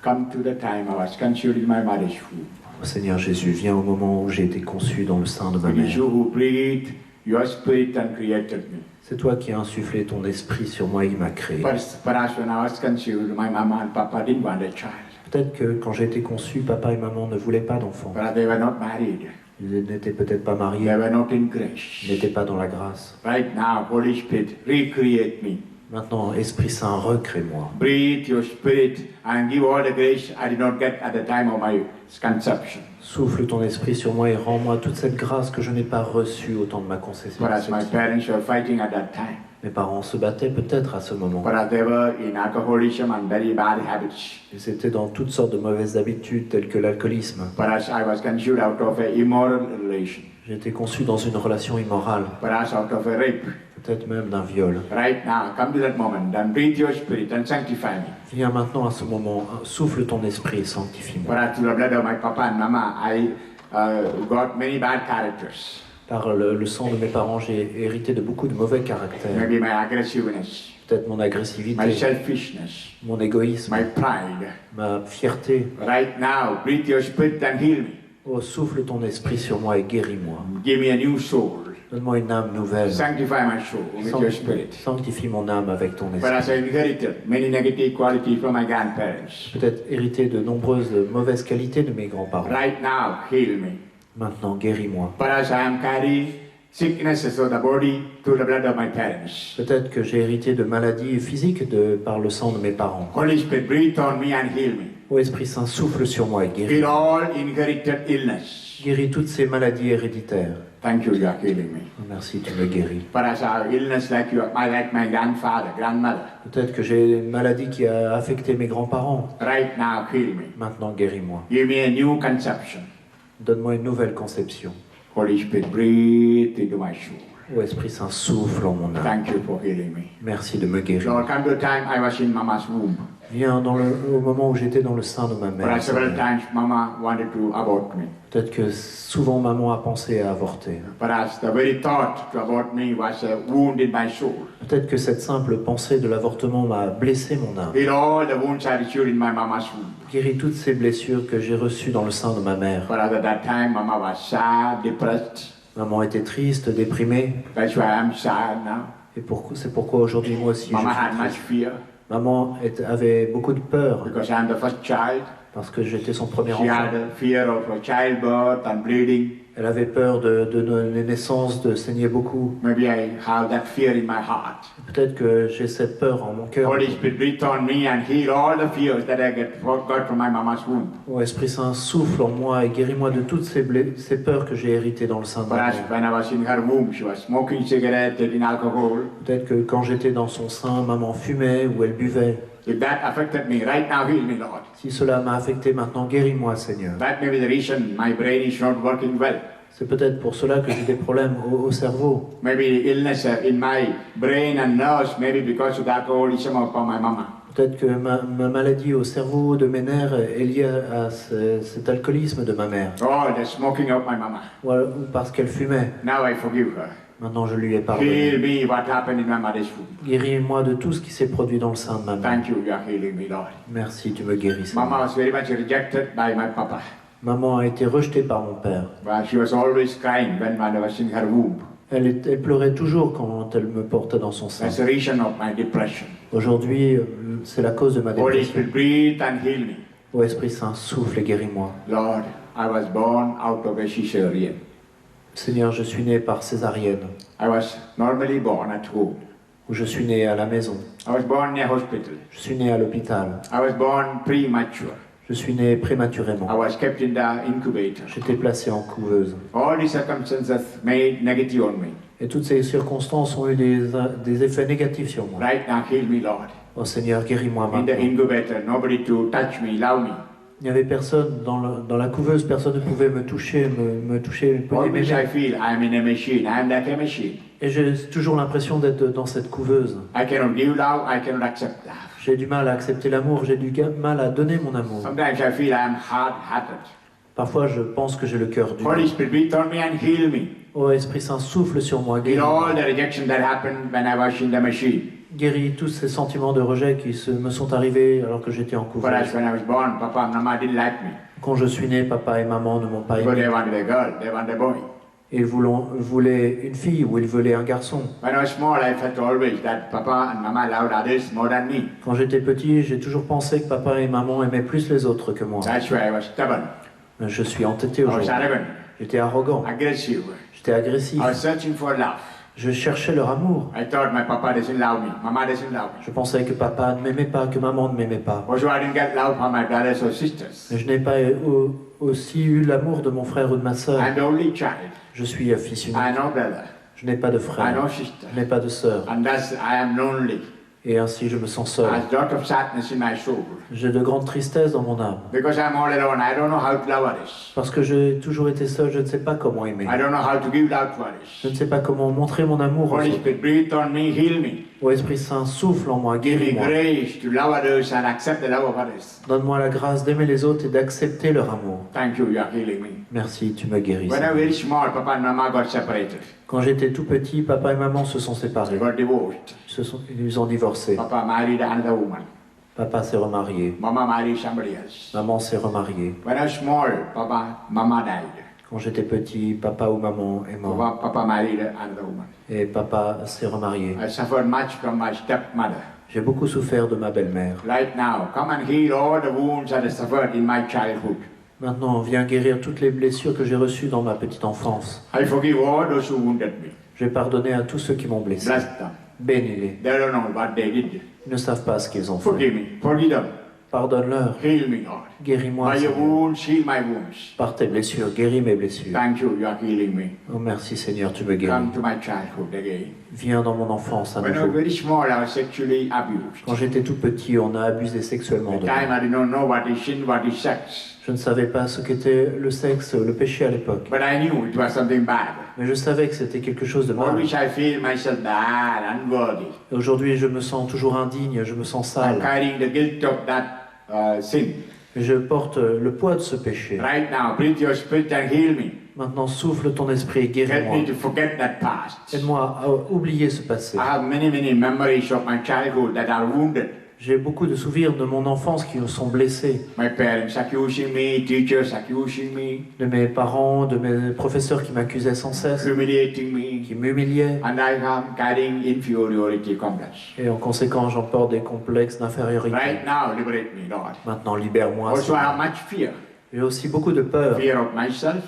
come to the time I was conceived in my mother's womb. Ô Seigneur Jésus, viens au moment où j'ai été conçu dans le sein de ma It is mère. you who breathed your spirit and created me. C'est toi qui as insufflé ton esprit sur moi et il m'a créé. Perhaps when I was conceived, my mama and papa didn't want a child. Peut-être que quand j'ai été conçu, papa et maman ne voulaient pas d'enfant. Perhaps they were not married. Ils n'étaient peut-être pas They mariés, were not in ils grace. n'étaient pas dans la grâce. Right now, Holy Spirit, recreate me. Maintenant, Esprit Saint, recrée-moi. Breathe your spirit and give all the grace I did not get at the time of my conception. Souffle ton esprit sur moi et rends-moi toute cette grâce que je n'ai pas reçue au temps de ma conception. Perhaps my parents were fighting at that time. Mes parents se battaient peut-être à ce moment. Perhaps they were in alcoholism and very bad habits. Ils étaient dans toutes sortes de mauvaises habitudes telles que l'alcoolisme. Perhaps I was conceived out of an immoral relation. J'ai été conçu dans une relation immorale, Perhaps out of a rape. peut-être même d'un viol. Right now, come to that moment and breathe your spirit and sanctify me. Viens maintenant à ce moment, souffle ton esprit et sanctifie-moi. Perhaps through the blood of my papa and mama, I got many bad characters. Par le sang de mes parents, j'ai hérité de beaucoup de mauvais caractères. Maybe my aggressiveness, Peut-être mon my agressivité, selfishness, mon égoïsme, my pride. ma fierté. Right now, breathe your spirit and heal me. Oh, souffle ton esprit sur moi et guéris-moi. Give me a new soul. Donne-moi une âme nouvelle. Sanctify my soul with your spirit. Sanctifie mon âme avec ton But esprit. as I inherited many negative qualities from my grandparents, Peut-être hérité de nombreuses mauvaises qualités de mes grands-parents. right now, heal me. Maintenant, guéris-moi. But as I am carrying sicknesses of the body through the blood of my parents, Peut-être que j'ai hérité de maladies physiques par le sang de mes parents. Holy Spirit, breathe on me and heal me. Ô Esprit Saint, souffle sur moi et Heal guéris. all inherited illness. Guéris toutes ces maladies héréditaires. Thank you, you are healing me. Oh, merci, tu me guéris. But as I have illness like my grandfather, grandmother, Peut-être que j'ai une maladie qui a affecté mes grands-parents. right now, heal me. Maintenant, guéris-moi. Give me a new conception. Donne-moi une nouvelle conception. Holy Spirit, breathe into my soul. Ô Esprit Saint, souffle en mon âme. Thank you for healing me. Merci de me guérir. Lord, come to a time I was in Mama's womb. Viens au moment où j'étais dans le sein de ma But mère. several Seigneur. times Mama wanted to abort me. Peut-être que souvent maman a pensé à avorter. But as the very thought to abort me was a wound in my soul. Peut-être que cette simple pensée de l'avortement m'a blessé mon âme. Heal all the wounds I received in my mama's womb. Guéris toutes ces blessures que j'ai reçues dans le sein de ma mère. But at that time, Mama was sad, depressed. Maman était triste, déprimée. That's why I'm sad now. Et c'est pourquoi aujourd'hui moi aussi je Mama suis had much triste. fear Maman avait beaucoup de peur because I'm the first child. parce que j'étais son premier She enfant. had a fear of childbirth and bleeding. Elle avait peur de les naissances, de saigner beaucoup. Maybe I have that fear in my heart. Peut-être que j'ai cette peur en mon cœur. Holy Spirit, breathe on me and heal all the fears that I got from my mama's womb. Ô Esprit Saint, souffle en moi et guéris-moi de toutes ces peurs que j'ai héritées dans le sein de ma Whereas mère. when I was in her womb, she was smoking cigarettes, taking alcohol. Peut-être que quand j'étais dans son sein, maman fumait ou elle buvait. If that affected me, right now heal me, Lord. Si cela m'a affecté maintenant, guéris-moi, Seigneur. That may be the reason my brain is not working well. C'est peut-être pour cela que j'ai des problèmes au cerveau. Maybe illness in my brain and nerves, maybe because of the alcoholism of my mama. Peut-être que ma maladie au cerveau de mes nerfs est liée à cet alcoolisme de ma mère. Oh, the smoking of my mama. Ou parce qu'elle fumait. Now I forgive her. Maintenant, je lui ai Heal pardonné. me what happened in my mother's womb. Guéris-moi de tout ce qui s'est produit dans le sein de ma mère. Thank you, you are healing me, Lord. Merci, tu me guéris, Seigneur. Mama was very much rejected by my papa. Maman a été rejetée par mon père. But she was always crying when I was in her womb. Elle pleurait toujours quand elle me portait dans son sein. That's the reason of my depression. Aujourd'hui, c'est la cause de ma Holy dépression. Spirit, breathe and heal me. Ô Esprit Saint, souffle et guéris-moi. Lord, I was born out of a cesarean. Seigneur, je suis né par césarienne, I was normally born at home. ou je suis né à la maison. I was born in a hospital. Je suis né à l'hôpital. I was born premature. Je suis né I prématurément. was kept in the incubator. J'étais placé en couveuse. All these circumstances made negative on me. Et toutes ces circonstances ont eu des effets négatifs sur moi. Right now, heal me, Lord. Ô Seigneur, guéris-moi In the maintenant. incubator, nobody to touch me, love me. Il n'y avait personne dans la couveuse, personne ne pouvait me toucher, me toucher, Always m'aimer. I feel I am in a machine. I am like a machine. Et j'ai toujours l'impression d'être dans cette couveuse. I cannot give love. I cannot accept love. J'ai du mal à accepter l'amour, j'ai du mal à donner mon amour. Sometimes I feel I am hard-hearted. Parfois, je pense que j'ai le cœur dur. Holy Spirit, breathe on me and heal me. Ô Esprit Saint, souffle sur moi, Heal guéris-moi. all the rejection that happened when I was in the machine. Guéris tous ces sentiments de rejet qui me sont arrivés alors que j'étais en Whereas couveuse. when I was born, Papa and Mama didn't like me. Quand je suis né, papa et maman ne m'ont pas Because aimé. they wanted a girl, they wanted a boy. Ils voulaient une fille ou ils voulaient un garçon. When I was small, I felt always that Papa and Mama loved others more than me. Quand j'étais petit, j'ai toujours pensé que papa et maman aimaient plus les autres que moi. That's why I was stubborn. Je suis entêté I was aujourd'hui. arrogant, J'étais arrogant, aggressive. j'étais agressif. I was searching for love. Je cherchais leur amour. I thought my Papa doesn't love me, Mama doesn't love me. Je pensais que papa ne m'aimait pas, que maman ne m'aimait pas. Also, I didn't get love from my brothers or sisters. Mais je n'ai pas aussi eu l'amour de mon frère ou de ma sœur. I'm the only child. Je suis fils unique. I know brother. Je n'ai pas de I frère. know sister. Je n'ai pas de sœur. And thus I am lonely. Et ainsi je me sens seul. There's a lot of sadness in my soul. J'ai de grandes tristesses dans mon âme. Because I'm all alone, I don't know how to love others. Parce que j'ai toujours été seul, je ne sais pas comment aimer. I don't know how to give love to Je ne others. sais pas comment montrer mon amour aux Holy autres. Spirit, breathe on me, heal me. Ô Esprit Saint, souffle en moi, Give me guéris-moi. grace to love others and accept the love of others. Donne-moi la grâce d'aimer les autres et d'accepter leur amour. Thank you, you are healing me. Merci, tu me guéris. When I was very small, Papa and Mama got separated. Quand j'étais tout petit, papa et maman se sont They séparés. got divorced. Ils ont divorcé. Papa married another woman. Papa s'est remarié. Mama married somebody else. Maman s'est remariée. When I was small, Mama died. Quand j'étais petit, papa ou maman est mort. Papa married another woman. Et papa s'est remarié. I suffered much from my stepmother. J'ai beaucoup souffert de ma belle-mère. Right now, come and heal all the wounds that I suffered in my childhood. Maintenant, viens guérir toutes les blessures que j'ai reçues dans ma petite enfance. I forgive all those who wounded me. J'ai pardonné à tous ceux qui m'ont blessé. Bless them. Bénis-les. They don't know what they did. Ils ne savent pas ce qu'ils ont fait. Forgive me. Forgive them. Pardonne-leur. Heal me, Lord. Guéris-moi. By your Seigneur. wounds, heal my wounds. Par tes blessures, guéris mes blessures. Thank you, you are healing me. Oh merci Seigneur, tu me guéris. Come to my childhood again. Viens dans mon enfance à When I was nouveau. very small, I was sexually abused. Quand j'étais tout petit, on a abusé sexuellement At de the time, moi. I did not know what is sin, what is sex. Je ne savais pas ce qu'était le sexe, le péché à l'époque. But I knew it was something bad. Mais je savais que c'était quelque chose de mal. Always I feel myself bad, unworthy. Et aujourd'hui, je me sens toujours indigne, je me sens I'm sale. carrying the guilt of that sin. Et je porte le poids de ce péché. Right now, breathe your spirit and heal me. Maintenant, souffle ton esprit et Help guéris-moi. me to forget that past. Aide-moi à oublier ce passé. I have many memories of my childhood that are wounded. J'ai beaucoup de souvenirs de mon enfance qui sont blessés. My parents accusing me, teachers accusing me, De mes parents, de mes professeurs qui m'accusaient sans cesse, humiliating me, qui m'humiliaient. and I am carrying inferiority complex. Et en conséquence, j'en porte des complexes d'infériorité. Right now, liberate me, Lord. Maintenant, libère-moi. Also, I Seigneur. have much fear. J'ai aussi beaucoup de peur. Fear of myself,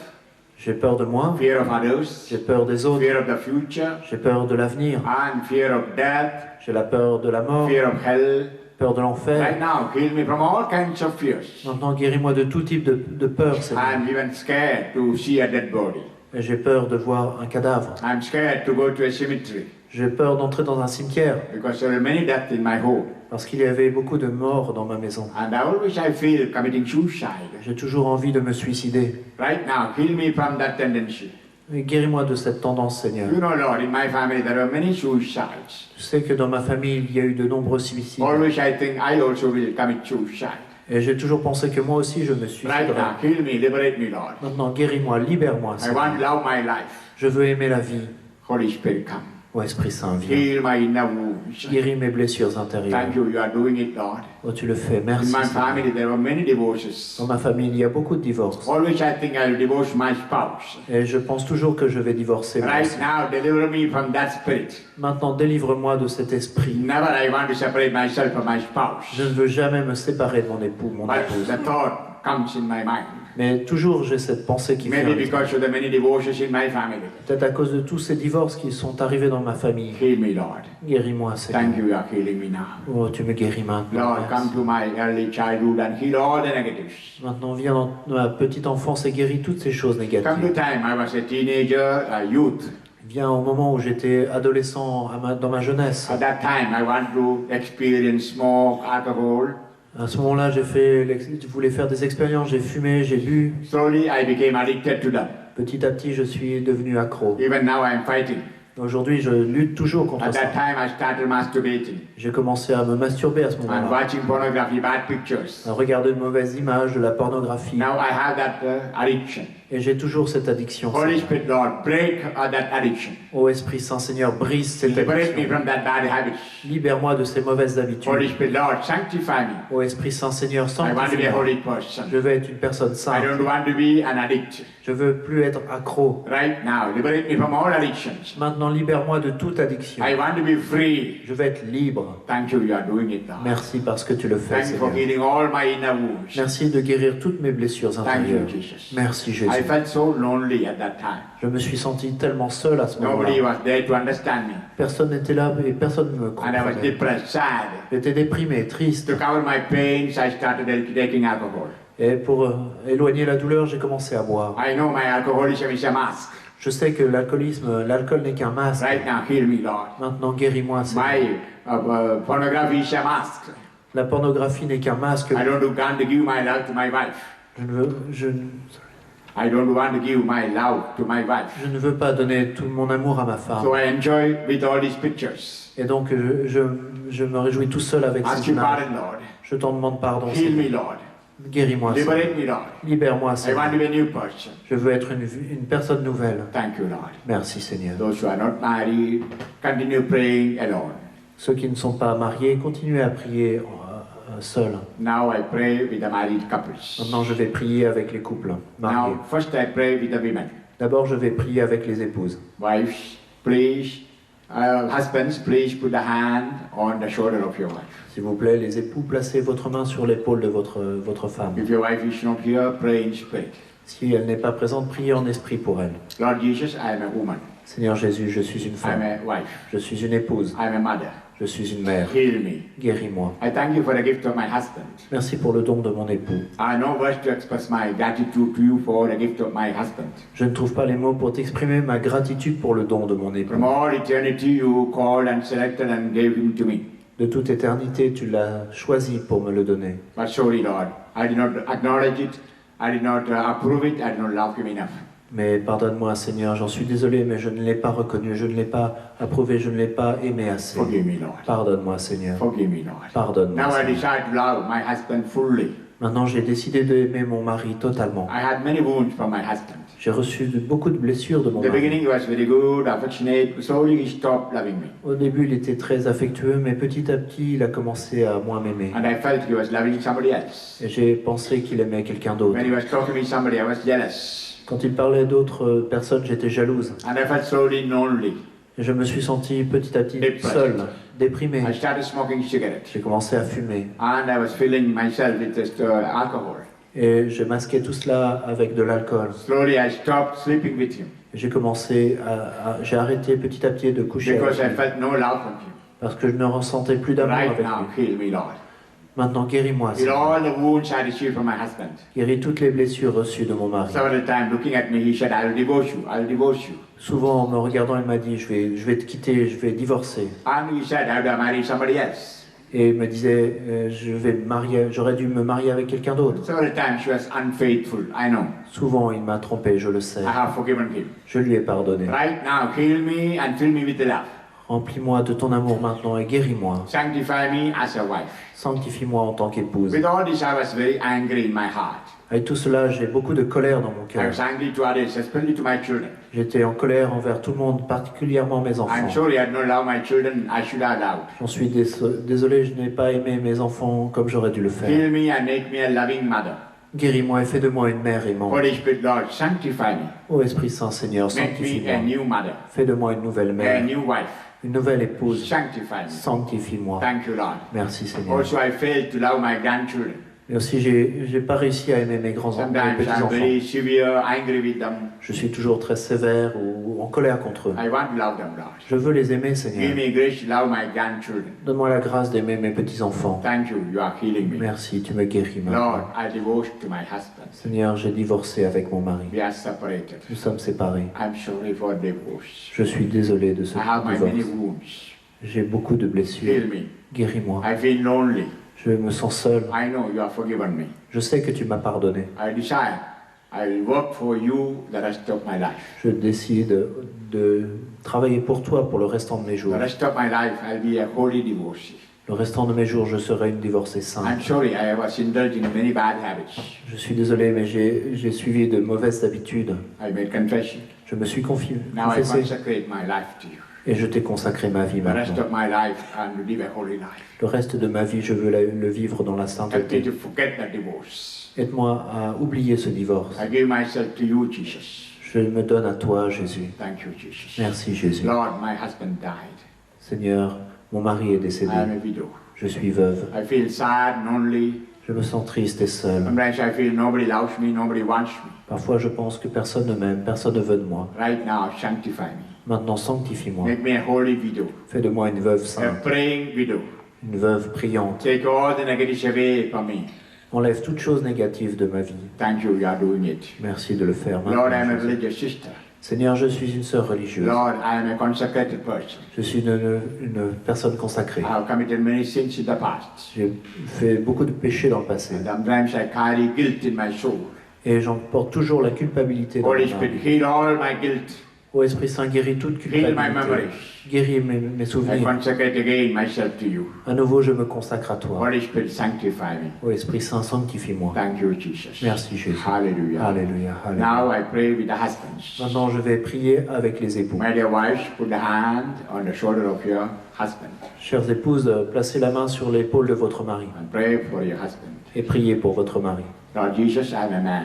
J'ai peur de moi, fear of others, j'ai peur des autres, fear of the future, j'ai peur de l'avenir, and fear of death, j'ai la peur de la mort, fear of hell. peur de l'enfer. Right now, heal me from all kinds of fears. Maintenant, guéris-moi de tout type de peur, Seigneur. I'm even scared to see a dead body. Et j'ai peur de voir un cadavre. I'm scared to go to a cemetery J'ai peur d'entrer dans un cimetière because there are many deaths in my home. parce qu'il y avait beaucoup de morts dans ma maison. And I feel committing suicide. J'ai toujours envie de me suicider. Right now, heal me from that tendency. Et guéris-moi de cette tendance, Seigneur. You know, Lord, in my family there are many suicides. Je sais que dans ma famille, il y a eu de nombreux suicides. Always I think I also will commit suicide. Et j'ai toujours pensé que moi aussi, je me Right suiciderais. now, heal me, liberate me, Lord. Maintenant, guéris-moi, libère-moi, I Seigneur. want to love my life. Je veux aimer la vie. Holy Spirit, come. Ô Esprit Saint, viens. Heal my inner wounds. Guéris mes blessures intérieures. Thank you, you are doing it, Lord. Oh, tu le fais, In merci. my Seigneur. family there are many divorces. Dans ma famille, il y a beaucoup de divorces. Always I think I will divorce my spouse. Et je pense toujours que je vais divorcer. moi Right aussi. now, deliver me from that spirit. Maintenant, délivre-moi de cet esprit. Never I want to separate myself from my spouse. Je ne veux jamais me séparer de mon époux, mon But épouse. the thought comes in my mind. Mais toujours, j'ai cette pensée qui vient. Maybe because of the many divorces in my family. Peut-être à cause de tous ces divorces qui sont arrivés dans ma famille. Heal me, Lord. Guéris-moi, Seigneur. Thank you, you are healing me now. Oh, tu me guéris maintenant. Lord, Merci. come to my early childhood and heal all the negatives. Maintenant, viens dans ma petite enfance et guéris toutes ces choses Come négatives. to time I was a teenager, a youth. Viens au moment où j'étais adolescent, dans ma jeunesse. At that time I want to experience smoke, alcohol. À ce moment-là, je voulais faire des expériences, j'ai fumé, j'ai bu. Slowly I became addicted to them. Petit à petit, je suis devenu accro. Even now I am fighting. Aujourd'hui, je lutte toujours At contre that ça. time I started masturbating J'ai commencé à me masturber à ce and moment-là, watching pornography, bad pictures. à regarder de mauvaises images, de la pornographie. Now I have that addiction. Et j'ai toujours cette addiction. Holy Seigneur. Spirit, Lord, break that addiction. Ô Esprit Saint, Seigneur, brise cette Liberate me addiction. from that bad habit. Libère-moi de ces mauvaises Holy habitudes. Spirit, Lord, sanctify me. Ô Esprit Saint, Seigneur, I want to be a sanctifie-moi. holy person. Je veux être une personne I sainte. don't want to be an addict. Je veux plus être accro. Right now, liberate me from all addictions. Maintenant, libère-moi de toute addiction. I want to be free. Je veux être libre. Thank you, you are doing it now. Merci parce que tu le fais, Thank you for Seigneur. healing all my inner wounds. Merci de guérir toutes mes blessures Thank you, intérieures. Jesus. Merci, Jésus. I felt so lonely at that time. Je me suis senti tellement seul à ce Nobody moment-là. was there to understand me. Personne n'était là et personne ne me And I was comprenait. depressed, sad. J'étais déprimé, triste. To cover my pains, I started taking alcohol. Et pour éloigner la douleur, j'ai commencé à boire. I know my alcoholism is a mask. Je sais que l'alcool n'est qu'un masque. Right now, heal me, Lord. Maintenant, guéris-moi, Seigneur. My pornography is a mask. La pornographie n'est qu'un masque. I don't want to give my love to my wife. I don't want to give my love to my wife. Je ne veux pas donner tout mon amour à ma femme. So I enjoy with all these pictures. Et donc, je me réjouis tout seul avec Ask ces you images. pardon, Lord. Je t'en demande pardon, Heal Seigneur. me, Lord. Guéris-moi, Seigneur. Liberate me, Lord. Libère-moi, I Seigneur. want to be a new person. Je veux être une personne nouvelle. Thank you, Lord. Merci, Seigneur. Those who are not married, continue praying alone. Ceux qui ne sont pas mariés, continuez à prier seul. Now I pray with the married couples. Maintenant, je vais prier avec les couples mariés. Now, first I pray with the women. D'abord, je vais prier avec les épouses. Wives, please, husbands, please put a hand on the shoulder of your wife. S'il vous plaît, les époux, placez votre main sur l'épaule de votre femme. If your wife is not here, pray in spirit. Si elle n'est pas présente, priez en esprit pour elle. Lord Jesus, I am a woman. Seigneur Jésus, je suis une I am femme. a wife. Je suis une épouse. I am a mother. Je suis une mère. Heal me. Guéris-moi. I thank you for the gift of my husband. Merci pour le don de mon époux. I know words to express my gratitude to you for the gift of my husband. Je ne trouve pas les mots pour t'exprimer ma gratitude pour le don de mon époux. From all eternity, you called and selected and gave him to me. De toute éternité, tu l'as choisi pour me le donner. But sorry, Lord, I did not acknowledge it. I did not approve it. I did not love him enough. Mais pardonne-moi, Seigneur, j'en suis désolé, mais je ne l'ai pas reconnu, je ne l'ai pas approuvé, je ne l'ai pas aimé assez. Forgive me, Lord. Pardonne-moi, Seigneur. Forgive me, Lord. Pardonne-moi, Now I Seigneur. decide to love my husband fully. Maintenant, j'ai décidé d'aimer mon mari totalement. I had many wounds from my husband. J'ai reçu beaucoup de blessures de mon In the mari. beginning, he was very good, affectionate. Slowly, he stopped loving me. Au début, il était très affectueux, mais petit à petit, il a commencé à moins m'aimer. And I felt he was loving somebody else. Et j'ai pensé qu'il aimait quelqu'un d'autre. When he was talking to somebody, I was jealous. Quand il parlait d'autres personnes, j'étais jalouse. And I felt slowly lonely. Et je me suis senti petit à petit Depressed. seul, déprimé. I started smoking cigarettes. J'ai commencé à fumer. And I was filling myself with just alcohol. Et je masquais tout cela avec de l'alcool. Slowly, I stopped sleeping with him J'ai commencé j'ai arrêté petit à petit de coucher because avec I lui. felt no love from him. Parce que je ne ressentais plus d'amour Right avec now, lui. heal me, Lord. Maintenant, guéris-moi, Heal Seigneur. all the wounds I received from my husband. Guéris toutes les blessures reçues de mon mari. Several times, looking at me, he said, "I'll divorce you. I'll divorce you." Souvent, en me regardant, il m'a dit, je vais te quitter, je vais divorcer. And he said, "I would have married somebody else." Et il me disait, j'aurais dû me marier avec quelqu'un d'autre. Several times, she was unfaithful. I know. Souvent, il m'a trompé, je le sais. I have forgiven him. Je lui ai pardonné. Right now, heal me and fill me with the love. Remplis-moi de ton amour maintenant et guéris-moi. Sanctify me as a wife. Sanctifie-moi en tant qu'épouse. With all this, I was very angry in my heart. Avec tout cela, j'ai beaucoup de colère dans mon I cœur. was angry to others, especially to my children. J'étais en colère envers tout le monde, particulièrement mes I'm enfants. sorry I did not love my children. I should have loved. J'en suis désolé, je n'ai pas aimé mes enfants comme j'aurais dû le faire. Heal me and make me a loving mother. Guéris-moi et fais de moi une mère aimante. Holy Spirit, Lord, sanctify me. Ô Esprit Saint Seigneur, Make me a sanctifie-moi. new mother, Fais de moi une nouvelle a mère, new wife. une nouvelle épouse. Sanctify me. Sanctifie-moi. Thank you, Lord. Merci Seigneur. Also, I failed to love my grandchildren. Et aussi, j'ai pas réussi à aimer mes grands-enfants, mes Sometimes I'm petits-enfants. very severe, angry with them. Je suis toujours très sévère ou en colère contre eux. I want to love them, Lord. Je veux les aimer, Give Seigneur. me grace to love my grandchildren. Donne-moi la grâce d'aimer mes petits-enfants. Thank you, you are healing me. Merci, tu me guéris Lord, maintenant. I divorced to my husband. Seigneur, j'ai divorcé avec mon mari. We are separated. Nous sommes séparés. I'm sorry for divorce. Je suis désolé de ce I have my many divorce. wounds. J'ai beaucoup de blessures. Heal me. Guéris-moi. I feel lonely. Je me sens seul. I know you have forgiven me. Je sais que tu m'as pardonné. I decide I will work for you the rest of my life. Je décide de travailler pour toi pour le restant de mes jours. The rest of my life I'll be a holy divorcee. Le restant de mes jours, je serai une divorcée sainte. I'm sorry I was indulged in many bad habits. Je suis désolé, mais j'ai suivi de mauvaises habitudes. I made confession. Je me suis Now I confessé consecrate my life to you. et je t'ai consacré ma vie The rest maintenant. of my life I'm to live a holy life. Le reste de ma vie, je veux le vivre dans la Help me sainteté. to forget the divorce. Aide-moi à oublier ce divorce. I give myself to you, Jesus. Je me donne à toi, Jésus. Thank you, Jesus. Merci, Jésus. Lord, my husband died. Seigneur, mon mari est décédé. I am a widow. Je suis veuve. I feel sad, lonely. Je me sens triste et seule. Sometimes I feel nobody loves me, nobody wants me. Parfois, je pense que personne ne m'aime, personne ne veut de moi. Right now, sanctify me. Maintenant, sanctifie-moi. Make me a holy widow, Fais de moi une veuve a sainte, praying widow. une veuve priante. Take all the negatives away from me. Enlève toute chose négative de ma vie. Thank you, you are doing it. Merci de le faire Lord, I am a maintenant. Jésus. religious sister. Seigneur, je suis une sœur religieuse. Lord, I am a consecrated person. Je suis une personne consacrée. I have committed many sins in the past. J'ai fait beaucoup de péchés dans le passé. And sometimes I carry guilt in my soul. Et j'en porte toujours la culpabilité dans Holy mon âme. Spirit, heal all my guilt. Ô Esprit Saint, guéris toute Heal my culpabilité. memories. Guéris mes I souvenirs. consecrate again myself to you. À nouveau, je me consacre à toi. Holy Spirit, sanctify me. Ô Esprit Saint, sanctifie-moi. Thank you, Jesus. Merci Jésus. Hallelujah. Alléluia. Alléluia. Now I pray with the husbands. Maintenant, je vais prier avec les époux. My dear wives, put the hand on the shoulder of your husband Chères épouses, placez la main sur l'épaule de votre mari and pray for your husband. et priez pour votre mari. Lord Jesus, I'm a man.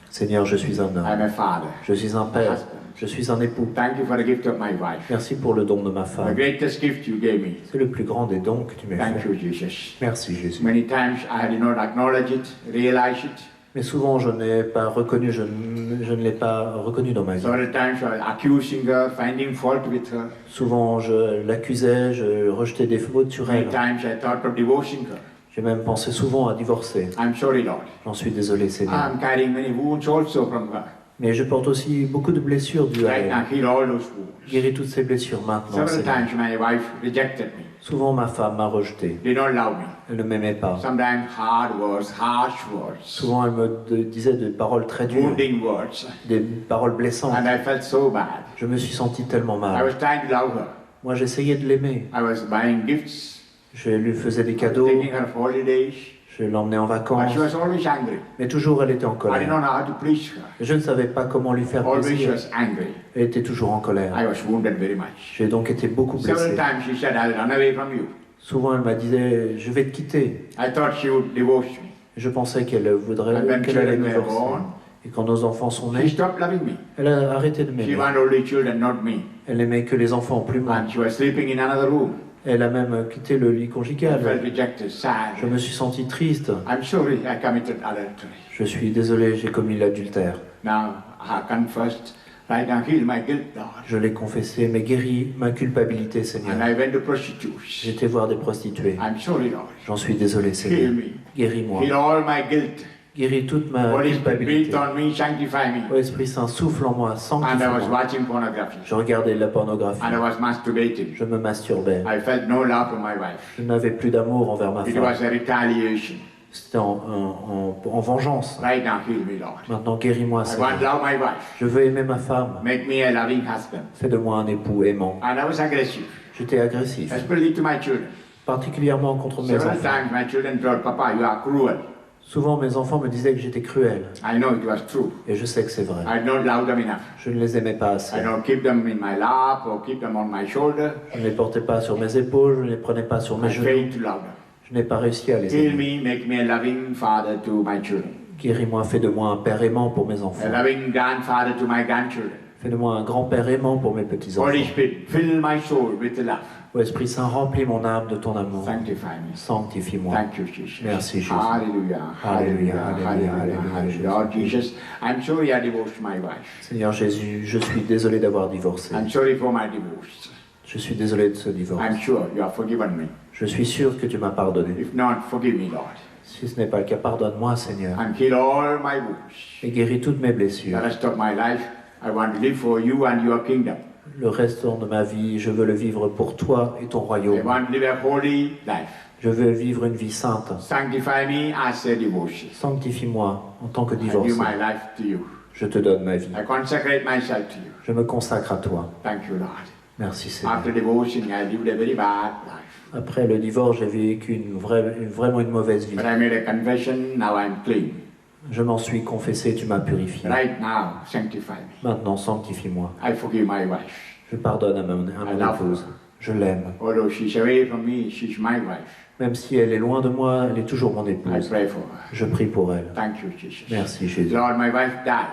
Seigneur, je suis un homme. I'm a father. Je suis un père. Je suis un époux. Thank you for the gift of my wife. Merci pour le don de ma The femme. greatest gift you gave me. C'est le plus grand des dons que tu m'as Thank fait. you, Jesus. Merci Jésus. Many times I did not acknowledge it, realize it. Mais souvent, je n'ai pas reconnu, je ne l'ai pas reconnu dans ma vie. So many times I was accusing her, finding fault with her. Souvent, je l'accusais, je rejetais des fautes sur Many elle. times I thought of divorcing her. J'ai même pensé souvent à divorcer. I'm sorry, Lord. J'en suis désolé, Seigneur. I'm carrying many wounds also from her. Mais je porte aussi beaucoup de blessures dues à Right now, elle. heal all those wounds. Guéris toutes ces blessures maintenant, Several Seigneur. times my wife rejected me. Souvent, ma femme m'a rejeté. Did not love me. Elle ne m'aimait pas. Sometimes hard words, harsh words, Souvent, elle me disait des paroles très dures, wounding words. des paroles blessantes. And I felt so bad. Je me suis senti tellement I mal. was trying to love her. Moi, j'essayais de l'aimer. I was buying gifts, Je lui faisais des cadeaux. taking her for holidays. Je l'emmenais en But vacances. she was always angry. Mais toujours, elle était en I didn't colère. know how to please her. Je ne savais pas comment lui faire Always she plaisir. was angry. Elle était toujours en colère. I was wounded very much. J'ai donc été beaucoup Several blessé. times she said, I'll run away from you. Souvent, elle m'a dit, je vais te quitter. I thought she would divorce me. Je pensais qu'elle voudrait, And when qu'elle allait children were divorcer. born, Et quand nos enfants sont she nés, stopped loving me. elle a arrêté de She m'aimer. wanted only children, not me. Elle n'aimait que les enfants, plus moi. And she was sleeping in another room. Elle a même quitté le lit I conjugal. felt rejected, sad. Je me suis senti triste. I'm sorry I committed adultery. Je suis désolé, j'ai commis l'adultère. Now I confessed, right now heal my guilt, Lord. Je l'ai confessé, mais guéris ma culpabilité, Seigneur. And I went to prostitutes. J'étais voir des prostituées. I'm sorry, Lord. J'en suis désolé, Heal Seigneur. me. Guéris-moi. Heal all my guilt. Guéris toute ma Holy Spirit, culpabilité. breathe on me, sanctify me. Ô Esprit Saint, souffle en moi, And I was sanctifie-moi. watching pornography. Je regardais de la pornographie. And I was masturbating. Je me masturbais. I felt no love for my wife. Je n'avais plus d'amour envers ma It femme. was a retaliation. C'était en vengeance. Right now, heal me, Lord. Maintenant, guéris-moi, I want to Seigneur. love my wife. Je veux aimer ma femme. Make me a loving husband. Fais de moi un époux aimant. And I was aggressive, J'étais agressif, especially to my children. particulièrement contre mes Several enfants. times my children told, Papa, you are cruel. Souvent, mes enfants me disaient que j'étais cruel. I know it was true. Et je sais que c'est vrai. I don't love them enough. Je ne les aimais pas assez. I don't keep them in my lap or keep them on my shoulder. Je ne les portais pas sur mes épaules, je ne les prenais pas sur mes I genoux. fail to love them. Je n'ai pas réussi à les Heal aimer. me, make me a loving father to my children. Guéris-moi, fais de moi un père aimant pour mes enfants. A loving grandfather to my grandchildren. Fais de moi un grand-père aimant pour mes petits-enfants. Holy Spirit, fill my soul with love. Ô Esprit Saint, remplis mon âme de ton amour. Sanctify me. Sanctifie-moi. Thank you, Jesus. Merci, Jésus. Hallelujah. Hallelujah, Hallelujah. hallelujah, Hallelujah. hallelujah, Lord Jesus, I'm sorry I divorced my wife. Seigneur Jésus, je suis désolé d'avoir divorcé. I'm sorry for my divorce. Je suis désolé de ce divorce. I'm sure you have forgiven me. Je suis sûr que tu m'as pardonné. If not, forgive me, Lord. Si ce n'est pas le cas, pardonne-moi, Seigneur. And heal all my wounds. Et guéris toutes mes The blessures. rest of my life, I want to live for you and your kingdom. Le restant de ma vie, je veux le vivre pour toi et ton I royaume. want to live a holy life. Je veux vivre une vie sainte. Sanctify me as a divorcee. Sanctifie-moi en tant que I divorcé. give my life to you. Je te donne ma vie. I consecrate myself to you. Je me consacre à toi. Thank you, Lord. Merci Seigneur. After divorcing, I lived a very bad life. Après le divorce, j'ai vécu vraiment une mauvaise vie. But I made a confession, now I'm clean. Je m'en suis confessé, tu m'as purifié. Right now, sanctify me. Maintenant, sanctifie-moi. I forgive my wife. Je pardonne à mon épouse. Je l'aime. Although she's away from me, she's my wife. Même si elle est loin de moi, elle est toujours mon I épouse. pray for her. Je prie pour elle. Thank you, Jesus. Merci Jésus. Lord, my wife died.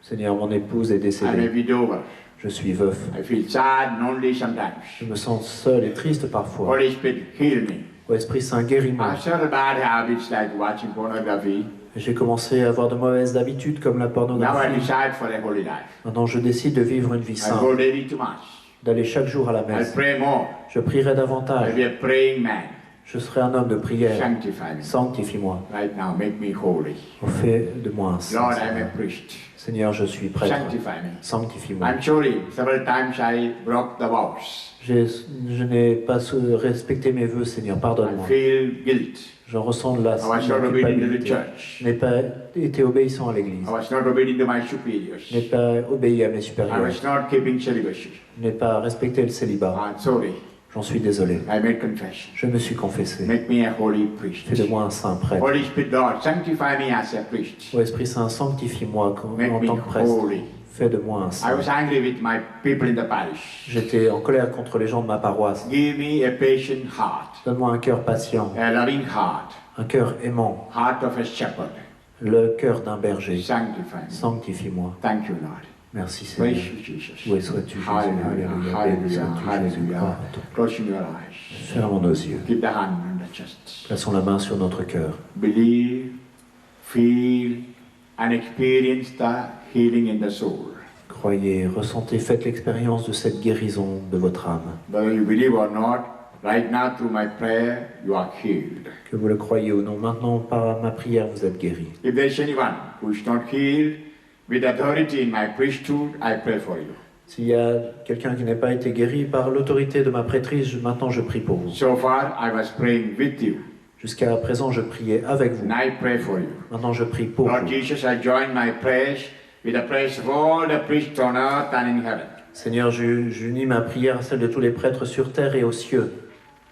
Seigneur, mon épouse est I'm a décédée. widower. Je suis veuf. I feel sad and lonely sometimes. Je me sens seul et triste parfois. Holy Spirit, heal me. Ô Esprit Saint, guéris-moi. I started bad habits like watching pornography. J'ai commencé à avoir de mauvaises habitudes comme la Now I pornographie. decide for a holy life. Maintenant, je décide de vivre une vie I sainte, go daily to mass. d'aller chaque jour à la I messe. pray more. Je prierai I'll davantage. be a praying man. Je serai un homme de prière. Sanctify me. Sanctifie-moi. Right now, make me holy. Fais de moi un saint. Lord, I'm a priest. Seigneur, je suis prêtre. Sanctify me. Sanctifie-moi. I'm sorry, several times I broke the vows. Je n'ai pas respecté mes vœux, Seigneur. I Pardonne-moi. feel guilt. Je ressens de la I was not obedient to the culpabilité. church. Je n'ai pas été obéissant à l'Église. I was not obedient to my Je superiors. n'ai pas obéi à mes I supérieurs. was not keeping celibacy. Je n'ai pas respecté le célibat. I'm sorry. J'en suis désolé. I made confession. Je me suis confessé. Make me a holy priest. Fais de moi un saint prêtre. Holy Spirit, Lord, sanctify me as a priest. Ô Esprit Saint, sanctifie-moi Make en me tant que prêtre. holy. Fais de moi un I saint. was angry with my people in the parish. J'étais en colère contre les gens de ma paroisse. Give me a patient heart, Donne-moi un cœur patient, a loving heart, un cœur aimant, heart of a shepherd. le cœur d'un berger. Sanctify me. Sanctifie-moi. Thank you, Lord. Merci Praise Seigneur. you, Jesus. Où sois-tu, Jésus? Hallelujah, Alléluia. Béni hallelujah, sois-tu, Jésus. hallelujah. Gloire à toi. Closing your eyes. Fermons nos yeux. Keep the hand on the chest. Plaçons la main sur notre cœur. Believe, feel, and experience the healing in the soul. Croyez, ressentez, faites l'expérience de cette guérison de votre âme. Whether you believe or not, right now through my prayer, you are healed. Que vous le croyez ou non, maintenant par ma prière vous êtes guéris. If there is anyone who is not healed, with authority in my priesthood, I pray for you. S'il y a quelqu'un qui n'a pas été guéri par l'autorité de ma prêtrise, maintenant je prie pour vous. So far, I was praying with you, Jusqu'à présent, je priais avec vous. and I pray for you. Maintenant, je prie pour Lord vous. Jesus, I join my prayers with the prayers of all the priests on earth and in heaven. Seigneur, j'unis ma prière à celle de tous les prêtres sur terre et aux cieux.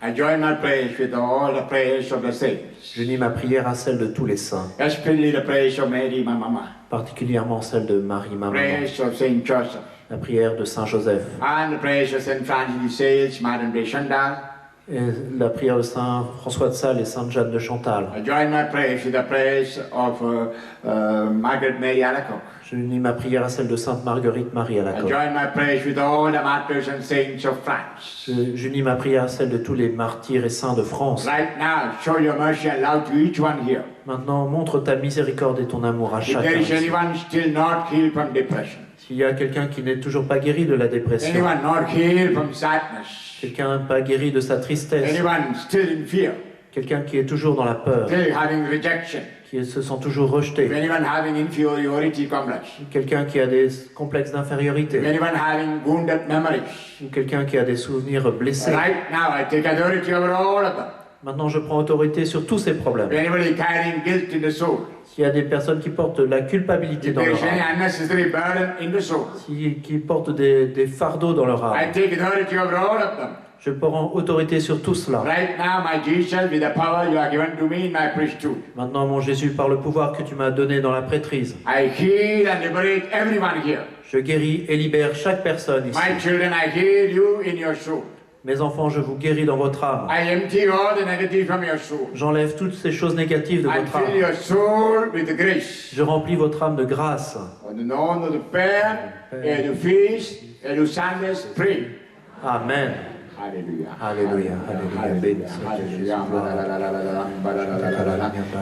I join my prayers with all the prayers of the saints, J'unis ma prière à celle de tous les saints, especially the prayers of Mary, my mama, particulièrement celle de Marie, ma maman, prayers of Saint Joseph, la prière de Saint Joseph, and the prayers of Saint Francis de Sales, Madame de Chantal. et la prière de Saint François de Sales et Sainte Jeanne de Chantal. I join my prayers with the prayers of Margaret Mary Alacoque. J'unis ma prière à celle de Sainte Marguerite Marie à la I Coque. join my prayers with all the martyrs and saints of France. J'unis ma prière à celle de tous les martyrs et saints de France. Right now, show your mercy and love to each one here. Maintenant, montre ta miséricorde et ton amour à If there chacun. is ici. anyone still not healed from depression, S'il y a quelqu'un qui n'est toujours pas guéri de la dépression, anyone not healed from sadness, quelqu'un pas guéri de sa tristesse, anyone still in fear, quelqu'un qui est toujours dans la peur, still having rejection, qui se sent toujours if rejeté, anyone having inferiority complex, quelqu'un qui a des complexes d'infériorité, if anyone having wounded memories, ou quelqu'un qui a des souvenirs blessés. right now I take authority over all of them. Maintenant, je prends autorité sur tous ces If problèmes. anybody carrying guilt in the soul, S'il y a des personnes qui portent la culpabilité if dans there leur is any âme, unnecessary burden in the soul, qui portent des fardeaux dans leur I âme, take authority over all of them. je prends autorité sur tout cela. Right now, my Jesus, with the power you have given to me in my priesthood, Maintenant, mon Jésus, par le pouvoir que tu m'as donné dans la prêtrise, I heal and liberate everyone here. je guéris et libère chaque personne ici. My children, I heal you in your soul. Mes enfants, je vous guéris dans votre âme. I empty all the negative from your soul. J'enlève toutes ces choses négatives de I votre fill âme. your soul with the grace. Je remplis votre âme de grâce. On the name of the Father, and the Fils, and the Son, and the Spirit. Amen. Hallelujah. Alléluia, alléluia. Béni sois-tu, Jésus.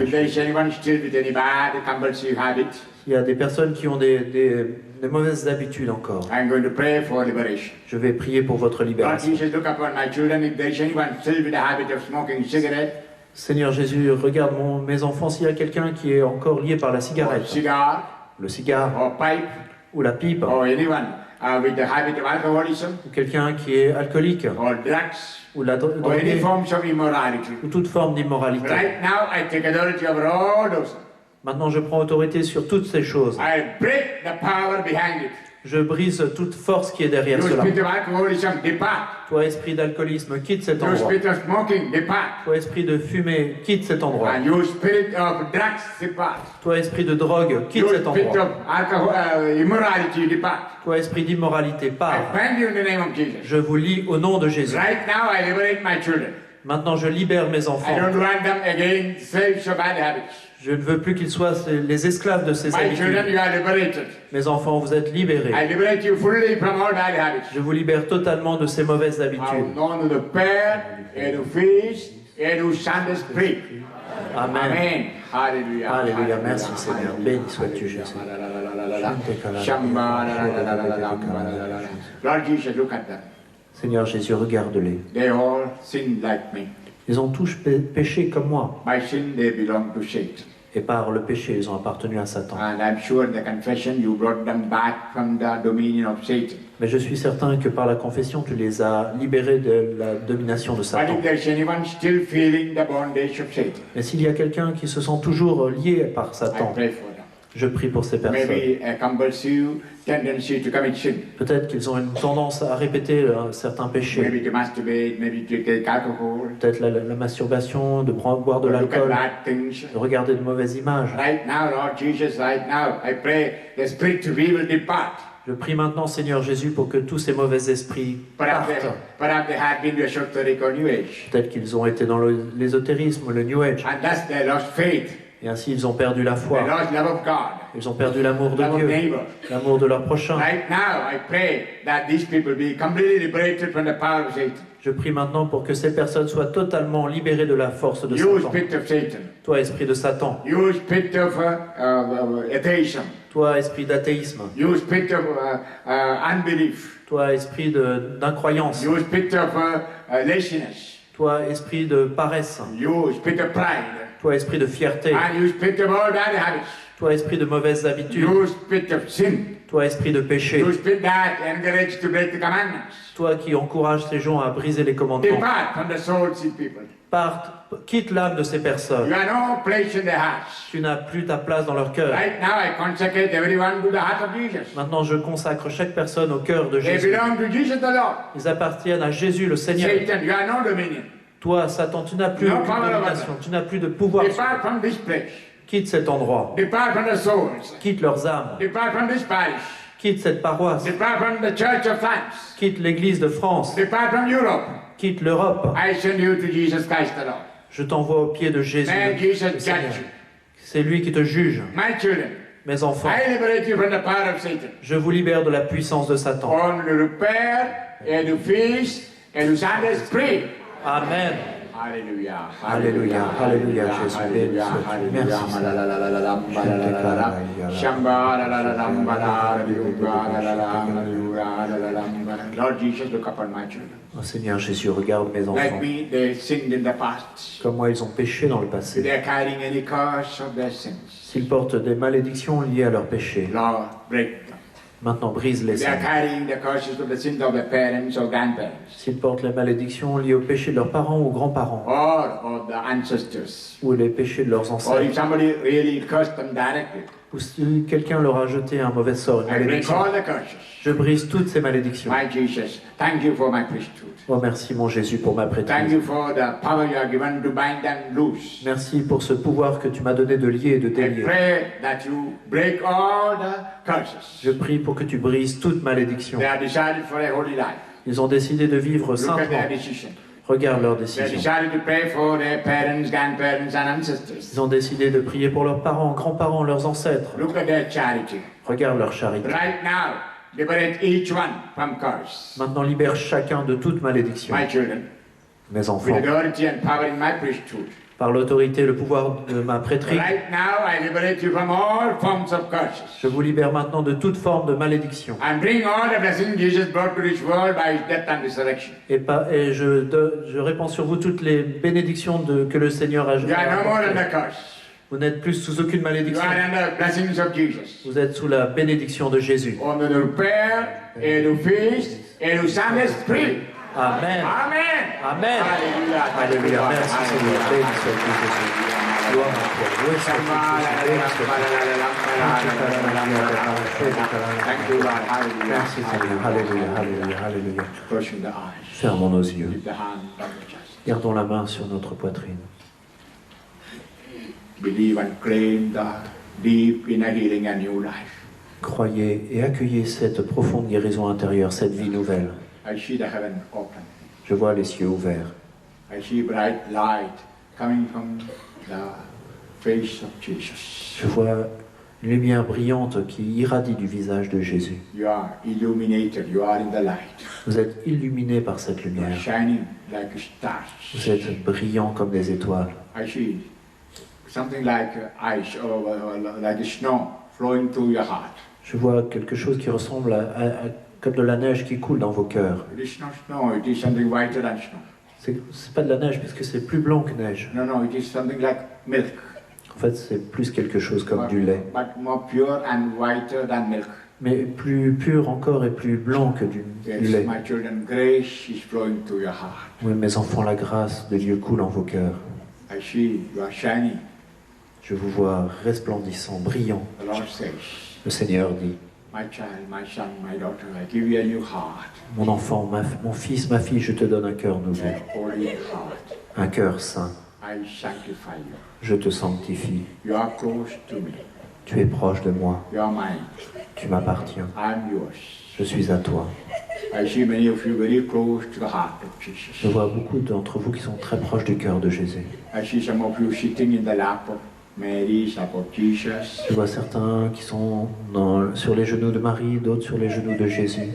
If there is anyone still with any bad, compulsive habit, Il y a des personnes qui ont des mauvaises habitudes encore. I'm going to pray for liberation. Je vais prier pour votre Lord libération. Jesus, look upon my children. If there is anyone still with the habit of smoking cigarette, Seigneur Jésus, regarde mes enfants, s'il y a quelqu'un qui est encore lié par la or cigarette, cigar, le cigare or pipe, ou la pipe, or anyone with the habit of alcoholism, ou quelqu'un qui est alcoolique, or drugs, ou la or any drogue, forms of immorality. ou toute forme d'immoralité. Right now, I take authority over all those. Maintenant, je prends autorité sur toutes ces choses. I break the power behind it. Je brise toute force qui est derrière You cela. spirit of alcoholism, depart. Toi, esprit d'alcoolisme, quitte cet You endroit. spirit of smoking, depart. Toi, esprit de fumée, quitte cet endroit. And you spirit of drugs, depart. Toi, esprit de drogue, quitte You cet spirit endroit. of alcohol, immorality, depart. Toi, esprit d'immoralité, I pars. bind you in the name of Jesus. Je vous lie au nom de Jésus. Right now, I liberate my children. Maintenant, je libère mes I enfants. don't want them again slaves of bad habits. Je ne veux plus qu'ils soient les esclaves de ces My children, habitudes. you are liberated. Mes enfants, vous êtes libérés. I liberate you fully from all bad habits. Je vous libère totalement de ces mauvaises Au habitudes. nom de Père et du Fils et du Saint-Esprit. Amen. Amen. Alléluia. Alléluia. Merci Seigneur. Béni sois-tu Jésus. Lord Jesus, look at them. Seigneur Jésus, regarde-les. They all sin like me. Ils ont tous péché comme moi. By sin, they belong to Satan. Et par le péché, ils ont appartenu à Satan. And I'm sure in the confession you brought them back from the dominion of Satan. Mais je suis certain que par la confession, tu les as libérés de la domination de But Satan. if there's anyone still feeling the bondage of Satan, Mais s'il y a quelqu'un qui se sent toujours lié par I Satan, pray for them. je prie pour ces personnes. Maybe a compulsive tendency to commit sin. Peut-être qu'ils ont une tendance à répéter certains péchés. Maybe to masturbate, maybe to take alcohol, Peut-être la masturbation, de boire de or look at l'alcool, bad things. de regarder de mauvaises images. Right now, Lord Jesus, right now, I pray the spirit of evil depart. Je prie maintenant, Seigneur Jésus, pour que tous ces mauvais esprits partent. Perhaps they had been to esoteric or New Age, Peut-être qu'ils ont été dans l'ésotérisme, le New Age. and thus they lost faith, Et ainsi, ils ont perdu la they foi. lost love of God, Ils ont perdu l'amour de love of Dieu, neighbor. l'amour de leur prochain. Right now, I pray that these people be completely liberated from the power of Satan. Je prie maintenant pour que ces personnes soient totalement libérées de la force de You Satan. spirit of Satan, Toi, esprit de Satan. you spirit of atheism, Toi, esprit d'athéisme. you spirit of unbelief, Toi, esprit d'incroyance. you spirit of laziness, Toi, esprit de paresse. you spirit of pride, Toi, esprit de fierté. and you spirit of all bad habits, Toi, esprit de mauvaises habitudes. you spirit of sin, Toi, esprit de péché. you spirit that encourage to break the commandments. Toi qui encourages ces gens à briser les commandements. Depart from the souls of people. Quitte l'âme de ces personnes. You have no place in their hearts. Tu n'as plus ta place dans leur cœur. Right now, I consecrate everyone to the heart of Jesus. Maintenant, je consacre chaque personne au cœur de They Jésus. belong to Jesus the Lord. Ils appartiennent à Jésus le Seigneur. Satan, you have no dominion. Toi, Satan, tu n'as plus No aucune power over domination. Tu n'as plus de pouvoir. Depart from this place. Quitte cet endroit. Depart from the souls. Quitte leurs âmes. Depart from this parish. Quitte cette paroisse. Depart from the Church of France. Quitte l'Église de France. Depart from Europe. Quitte l'Europe. I send you to Jesus Christ the Lord. Je t'envoie aux pieds de Jésus. May Jesus le judge Seigneur. you. C'est lui qui te juge, My children, mes enfants. I liberate you from the power of Satan. Je vous libère de la puissance de Satan. On le repère et le fils et le Saint-Esprit. Amen. Alléluia. Alléluia, alléluia, Jésus. Alléluia. Alléluia. Merci. Lord Jesus, look upon my children. Oh Seigneur Jésus, regarde mes enfants. Like me, they sinned in the past. Comment ils ont péché dans le If passé. they are carrying any curse of their sins, S'ils portent des malédictions liées à leurs péchés, Lord, break them. maintenant brise-les. If they are Seigneur. carrying the curses of the sins of their parents or grandparents, S'ils portent les malédictions liées aux péchés de leurs parents ou grands-parents, or of the ancestors, ou les péchés de leurs or ancêtres, if somebody really cursed them directly, ou si quelqu'un leur a jeté un mauvais sort, une I break malédiction, all the curses. je brise toutes ces malédictions. My Jesus, thank you for my priesthood. Oh merci mon Jésus pour ma Thank prêtrise. you for the power you have given to bind and loose. Merci pour ce pouvoir que tu m'as donné de lier et de I délier. pray that you break all the curses. Je prie pour que tu brises toute malédiction. They have decided for a holy life. Ils ont décidé de vivre Look at their saintement. decision. Regarde leurs They décisions. decided to pray for their parents, grandparents, and ancestors. Ils ont décidé de prier pour leurs parents, grands-parents, leurs ancêtres. Look at their charity. Regarde leur charité. Right now, liberate each one from curse. Maintenant, libère chacun de toute malédiction. My children, Mes with enfants, authority and power in my priesthood. par l'autorité et le pouvoir de ma prêtrise, Right now, I liberate you from all forms of curses. je vous libère maintenant de toute forme de malédiction. And bring all the blessings Jesus brought to this world by his death and resurrection. Et je répands sur vous toutes les bénédictions que le Seigneur a You are no more apportées. under curse. Vous n'êtes plus sous aucune You malédiction. are under blessings of Jesus. Vous êtes sous la bénédiction de Jésus. On le Père et le Fils et le Saint-Esprit. Amen. Amen. Amen. Alléluia. Alléluia. Merci Seigneur. Béni sois-tu Jésus. Gloire à toi. Loué sois-tu Jésus. Béni sois-tu. Thank you, Lord. Hallelujah. Merci Seigneur. Alléluia. Alléluia. Alléluia. Closing the eyes. Fermons nos yeux. Keep the hand on the chest. Gardons la main sur notre poitrine. Believe and claim the deep inner healing and new life. Croyez et accueillez cette profonde guérison intérieure, cette vie nouvelle. I see the heaven open. Je vois les cieux ouverts. I see bright light coming from the face of Jesus. Je vois une lumière brillante qui irradie du visage de Jésus. You are illuminated. You are in the light. Vous êtes illuminé par cette You are lumière. shining like stars. Vous êtes brillant comme des étoiles. I see something like ice or like snow flowing through your heart. Je vois quelque chose qui ressemble comme de la neige qui coule dans vos cœurs. It is not snow, it is something whiter than snow. C'est pas de la neige, parce que c'est plus blanc que neige. No, no, it is something like milk. En fait, c'est plus quelque chose comme du lait. But more pure and whiter than milk. Mais plus pur encore et plus blanc que du Yes, lait. my children, grace is flowing to your heart. Oui, mes enfants, la grâce de Dieu coule en vos cœurs. I see you are shining. Je vous vois resplendissant, brillant. The Lord says, Le Seigneur dit, my child, my son, my daughter, I give you a new heart. mon enfant, mon fils, ma fille, je te donne un cœur nouveau, A holy heart. un cœur saint. I sanctify you. Je te sanctifie. You are close to me. Tu es proche de moi. You are mine. Tu m'appartiens. I am yours. Je suis à toi. I see many of you very close to the heart of Je Jesus. vois beaucoup d'entre vous qui sont très proches du cœur de Jésus. I see some of you sitting in the lap of Mary, lap of Jesus. Je vois certains qui sont sur les genoux de Marie, d'autres sur les genoux de Jésus.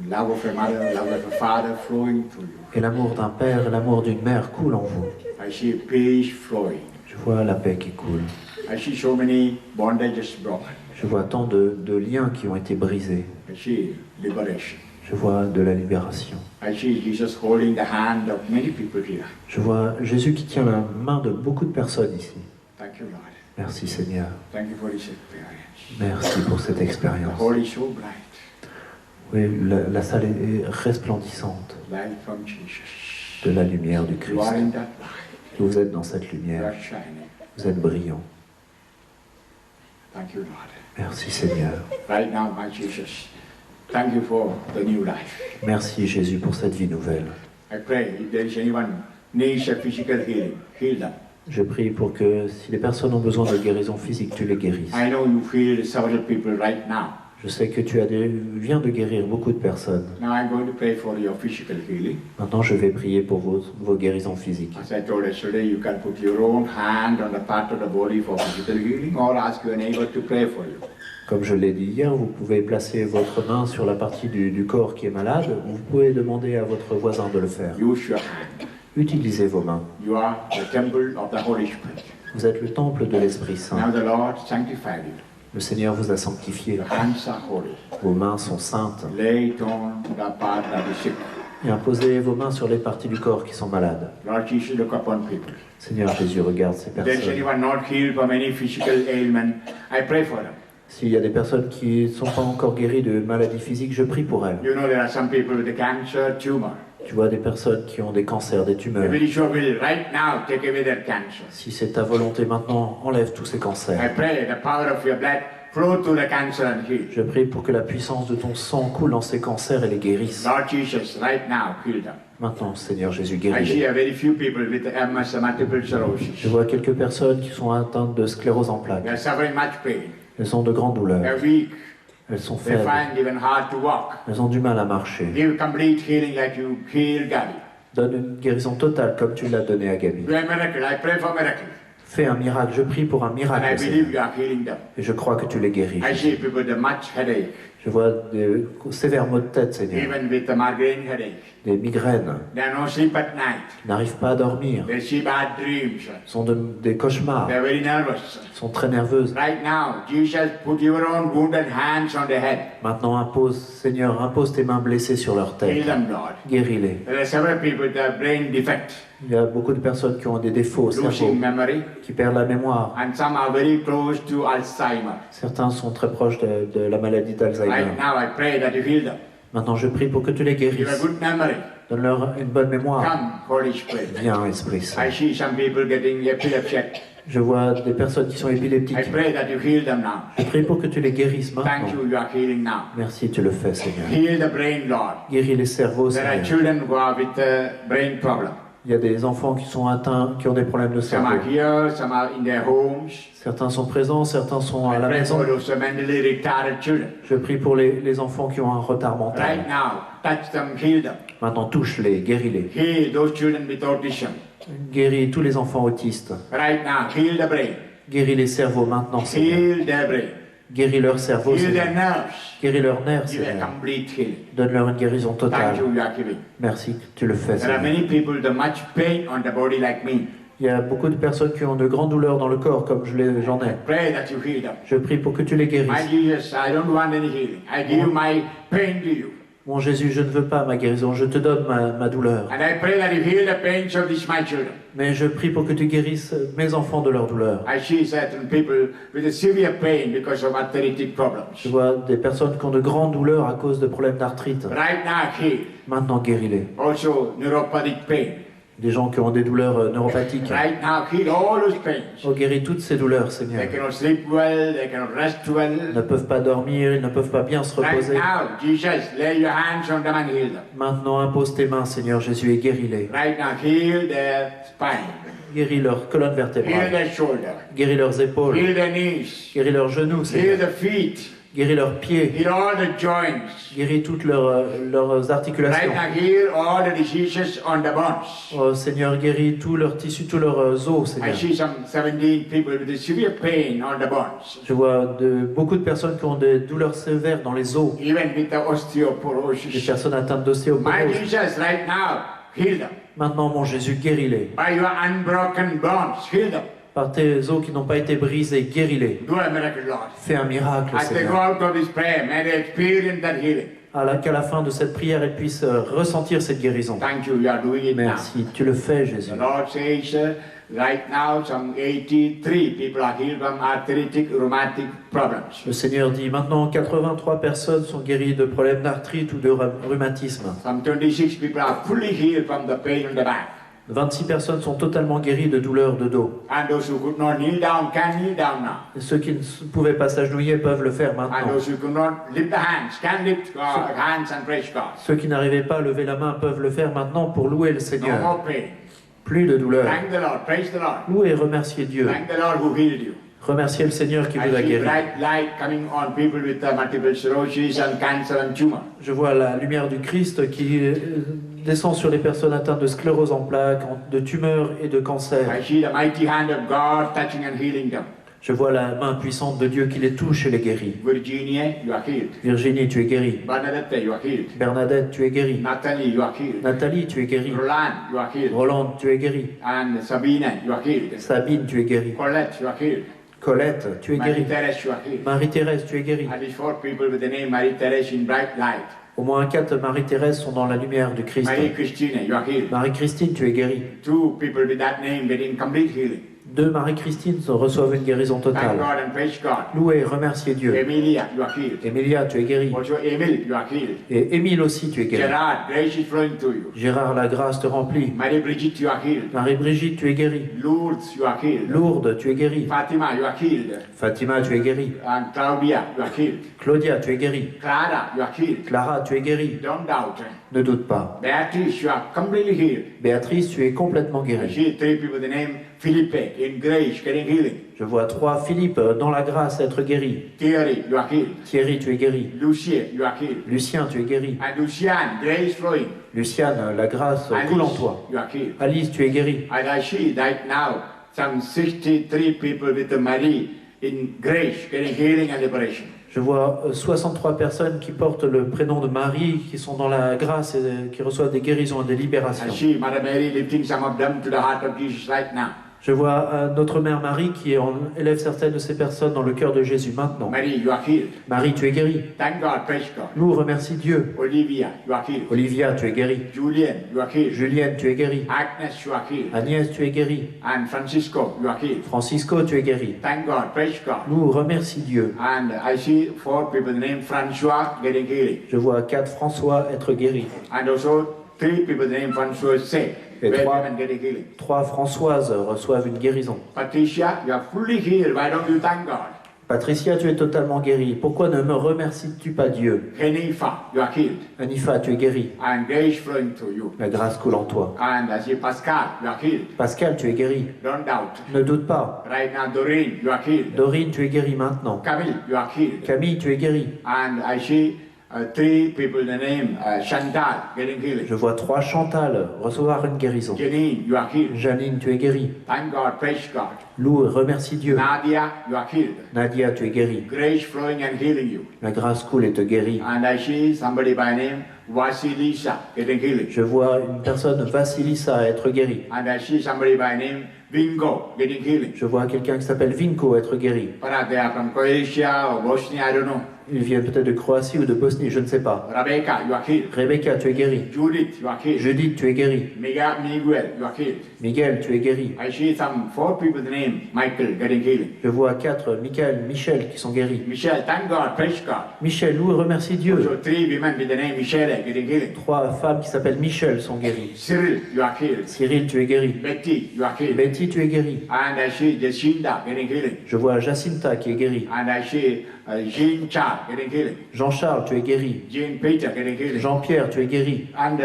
Love of a mother, love of a father flowing through you. Et l'amour d'un père et l'amour d'une mère coulent en vous. I see peace flowing. Je vois la paix qui coule. I see so many bondages broken. Je vois tant de liens qui ont été brisés. I see liberation. Je vois de la libération. I see Jesus holding the hand of many people here. Je vois Jésus qui tient la main de beaucoup de personnes ici. Thank you, Lord. Merci Seigneur. Thank you for this experience. Merci pour cette The expérience. hall is so bright. Oui, la salle est resplendissante Light from Jesus. de la lumière du You Christ. are in that light. Vous êtes dans cette You lumière. are shining. Vous êtes brillant. Thank you, Lord. Merci Seigneur. Right now, my Jesus, thank you for the new life. Merci Jésus pour cette vie nouvelle. I pray if there is anyone needs a physical healing, heal them. Je prie pour que si les personnes ont besoin de guérison physique, tu les guérisses. I know you heal several people right now. Je sais que tu viens de guérir beaucoup de personnes. Now I'm going to pray for your physical healing. Maintenant, je vais prier pour vos guérisons physiques. As I told yesterday, you can put your own hand on the part of the body for physical healing or ask your neighbor to pray for you. Comme je l'ai dit hier, vous pouvez placer votre main sur la partie du corps qui est malade. Vous pouvez demander à votre voisin de le faire. Use your hand. Utilisez vos mains. You are the temple of the Holy Spirit. Vous êtes le temple de l'Esprit Saint. Now the Lord sanctified you. Le Seigneur vous a sanctifié. Your hands are holy. Vos mains sont saintes. Lay it on the part that is sick. Et imposez vos mains sur les parties du corps qui sont malades. Lord Jesus, look upon people. Seigneur Jésus, regarde ces If there's personnes. anyone not healed from any physical ailment, I pray for them. S'il y a des personnes qui ne sont pas encore guéries de maladies physiques, je prie pour elles. You know there are some people with a cancer tumor. Tu vois des personnes qui ont des cancers, des The tumeurs. Yeshua will right now take away their cancer. Si c'est ta volonté maintenant, enlève tous ces I cancers. pray the power of your blood flow to the cancer and heal. Je prie pour que la puissance de ton sang coule dans ces cancers et les guérisse. Lord Jesus, right now, heal them. Maintenant, Seigneur Jésus, I guéris-les. see a very few people with MS, multiple Je sclerosis. vois quelques personnes qui sont atteintes de sclérose en plaques. They are suffering much pain. Elles ont de grandes They douleurs. are weak. Elles sont They faibles. find even hard to walk. Elles ont du mal à marcher. Give complete healing like you healed Gabby. Donne une guérison totale comme tu l'as donnée à Gabi. Do a miracle. I pray for miracle. Fais un miracle. Je prie pour un And I miracle, believe Seigneur. you are healing them. Et je crois que tu les guéris. I see people with a much headache, Je vois des sévères maux de tête, Seigneur. even with a migraine headache. Des migraines. They are no sleep at night. Ils n'arrivent pas à dormir. They see bad dreams. Ils sont des cauchemars. They are very nervous. Ils sont très nerveuses. Right now, Jesus, put your own wounded hands on their head. Maintenant, Seigneur, impose tes mains blessées sur leur Heal tête. them, Lord. Guéris-les. There are several people with a brain defect, Il y a beaucoup de personnes qui ont des défauts au cerveau, losing memory, qui perdent la mémoire. and some are very close to Alzheimer. Certains sont très proches de la maladie d'Alzheimer. Right now, I pray that you heal them. Maintenant, je prie pour que tu les Give a guérisses. good memory. Donne-leur une bonne mémoire. Come, Holy Spirit. Viens, Esprit Saint. I see some people getting epilepsy. Je vois des personnes qui sont I épileptiques. pray that you heal them now. Je prie pour que tu les guérisses Thank maintenant. you, you are healing now. Merci, tu le fais, Seigneur. Heal the brain, Lord. Guéris les cerveaux, There are Seigneur. children who are with a brain problem. Il y a des enfants qui sont atteints, qui ont des problèmes de Some cerveau. are here, some are in their homes. Certains sont présents, certains sont à I la pray maison. for those mentally retarded children. Je prie pour les enfants qui ont un retard mental. Right now, touch them, heal them. Maintenant, touche-les, guéris-les. Heal those children with autism. Guéris tous les enfants autistes. Right now, heal the brain. Guéris les cerveaux maintenant, Seigneur. Heal their brain. Guéris leurs cerveaux, Heal their Seigneur. nerves. Guéris leurs nerfs, Give a Seigneur. complete healing. Donne-leur une guérison Thank totale. you, you are giving. Merci que tu le fais, There are Seigneur. many people with much pain on the body like me. Il y a beaucoup de personnes qui ont de grandes douleurs dans le corps, comme j'en ai. Pray that you heal them. Je prie pour que tu les My guérisses. Jesus, I don't want any healing. I give my pain to you. Mon Jésus, je ne veux pas ma guérison, je te donne ma douleur. And I pray that you heal the pains of these my children. Mais je prie pour que tu guérisses mes enfants de leur douleur. I see certain people with a severe pain because of arthritic Je problems. vois des personnes qui ont de grandes douleurs à cause de problèmes d'arthrite. Right now, heal. Maintenant, guéris-les. Also, neuropathic pain. Des gens qui ont des douleurs neuropathiques. Right now, heal all those pains. Oh, guéris toutes ces douleurs, Seigneur. They cannot sleep well, they cannot rest well. Ils ne peuvent pas dormir, ils ne peuvent pas bien se Right reposer. now, Jesus, lay your hands on them and heal them. Maintenant, impose tes mains, Seigneur Jésus, et guéris-les. Right now, heal their spine, Guéris leur colonne heal vertébrale. their shoulder, Guéris leurs épaules. heal their knees, Guéris leurs genoux, heal Seigneur. the feet, Guéris leurs pieds. heal all the joints. Guéris toutes leurs Right articulations. now, heal all the diseases on the bones. Oh Seigneur, guéris tous leurs tissus, tous leurs os, I Seigneur. see some 17 people with a severe pain on the bones, Je vois beaucoup de personnes qui ont des douleurs sévères dans les os. even with the Des osteoporosis. personnes atteintes My d'ostéoporose. Jesus, right now, heal them. Maintenant, mon Jésus, guéris-les. By your unbroken bones, heal them. Par tes os qui n'ont pas été brisés, guéris-les. Do a miracle, Lord. Fais un miracle, As they go Seigneur. out of this prayer, may they experience that healing. Qu'à la fin de cette prière, elles puissent ressentir cette guérison. Thank you, you are doing it now. Merci. Tu le fais, Jésus. The Lord says, right now, some 83 people are healed from arthritic rheumatic problems. Le Seigneur dit, maintenant 83 personnes sont guéries de problèmes d'arthrite ou de rhumatisme. Some 26 people are fully healed from the pain in the back. 26 personnes sont totalement guéries de douleurs de dos. And those who could not kneel down can kneel down now. Et ceux qui ne pouvaient pas s'agenouiller peuvent le faire And maintenant. those who could not lift the hands can lift hands and praise God. Ceux qui n'arrivaient pas à lever la main peuvent le faire maintenant pour louer le No Seigneur. more pain. Plus de douleur. Thank the Lord. Praise the Lord. Louez et remerciez Dieu. Thank the Lord who healed you. Remerciez le Seigneur qui I vous a see guéri. bright light coming on people with multiple sclerosis and cancer and tumor. Je vois la lumière du Christ qui descend sur les personnes atteintes de sclérose en plaques, de tumeurs et de cancer. I see the mighty hand of God touching and healing them. Je vois la main puissante de Dieu qui les touche et les guérit. Virginia, you are healed. Virginie, tu es guérie. Bernadette, you are healed. Bernadette, tu es guérie. Natalie, you are healed. Nathalie, tu es guérie. Roland, you are healed. Roland, tu es guérie. And Sabina, you are healed. Sabine, tu es guérie. Colette, you are healed. Colette, tu es guérie. Marie-Thérèse, you are healed. Marie-Thérèse, tu es guérie. At least 4 people with the name Marie-Thérèse in bright light. Au moins 4 Marie-Thérèse sont dans la lumière du Christ. Marie-Christine, you are healed. Marie-Christine, tu es guérie. 2 people with that name getting complete healing. 2 Marie-Christine reçoivent une guérison Thank totale. God and praise God. Louez et remerciez Dieu. Emilia, you are healed. Emilia, tu es guérie. Also Emil, you are healed. Et Émile aussi, tu es guérie. Gerard, grace is flowing to you. Gérard, la grâce te remplit. Marie-Brigitte, you are healed. Marie-Brigitte, tu es guérie. Lourdes, you are healed. Lourdes, tu es guérie. Fatima, you are healed. Fatima, tu es guérie. And Claudia, you are healed. Claudia, tu es guérie. Clara, you are healed. Clara, tu es guérie. Don't doubt. Ne doute pas. Beatrice, you are completely healed. Béatrice, tu es complètement I guérie. see 3 people with the name Philippe in grace getting healing. Je vois 3 Philippe dans la grâce être guéri. Thierry, you are healed. Thierry, tu es guéri. Lucie, you are healed. Lucien, tu es guéri. And Luciane, grace flowing. Luciane, la grâce coule en toi. you are healed. Alice, tu es guéri. And I see right now some 63 people with the Marie in grace getting healing and liberation. Je vois 63 personnes qui portent le prénom de Marie, qui sont dans la grâce et qui reçoivent des guérisons et des I libérations. see Mother Mary lifting some of them to the heart of Jesus right now. Je vois notre mère Marie qui élève certaines de ces personnes dans le cœur de Jésus maintenant. Mary, you are healed. Marie, tu es guérie. Thank God, praise God. Nous remercie Dieu. Olivia, you are healed. Olivia, tu es guérie. Julian, you are healed. Julienne, tu es guérie. Agnes, you are healed. Agnès, tu es guérie. And Francisco, you are healed. Francisco, tu es guérie. Thank God, praise God. Nous remercie Dieu. And I see 4 people named Francois getting healing. Je vois 4 François être guéris. And also 3 people named François say, Et where 3, women getting healing. 3 Françoises reçoivent une guérison. Patricia, you are fully healed. Why don't you thank God? Patricia, tu es totalement guérie. Pourquoi ne me remercies-tu pas Dieu? Henifa, you are healed. Anifa, tu es guérie. And grace flowing to you. La grâce coule en toi. And I see Pascal, you are healed. Pascal, tu es guérie. Don't doubt. Ne doute pas. Right now, Doreen, you are healed. Dorine, tu es guérie maintenant. Camille, you are healed. Camille, tu es guérie. And I see 3 people the name Chantal getting healing. Je vois 3 Chantal recevoir une guérison. Janine, you are healed. Janine, tu es guérie. Thank God, praise God. Loue et remercie Dieu. Nadia, you are healed. Nadia, tu es guérie. Grace flowing and healing you. La grâce coule et te guérit. And I see somebody by name Vasilisa getting healing. Je vois une personne, Vassilissa, être guérie. And I see somebody by name Vingo getting healing. Je vois quelqu'un qui s'appelle Vinko être guéri. Perhaps they are from Croatia or Bosnia, I don't know. Ils viennent peut-être de Croatie ou de Bosnie, je ne sais pas. Rebecca, you are healed. Rebecca, tu es guérie. Judith, you are healed. Judith, tu es guérie. Miguel, you are healed. Miguel, tu es guérie. I see some 4 people with the name Michael getting healing. Je vois 4, Michel qui sont guéris. Michelle, thank God, praise God. Michel, loue et remercie Dieu. So 3 women with the name Michelle getting healing. 3 femmes qui s'appellent Michel sont guéries. Cyril, you are healed. Cyril, tu es guéri. Betty, you are healed. Betty, tu es guérie. And I see Jacinta getting healing. Je vois Jacinta qui est guérie. And I see Jean Charles getting healing. Jean-Charles, tu es guéri. Jean Peter getting healing. Jean-Pierre, tu es guéri. And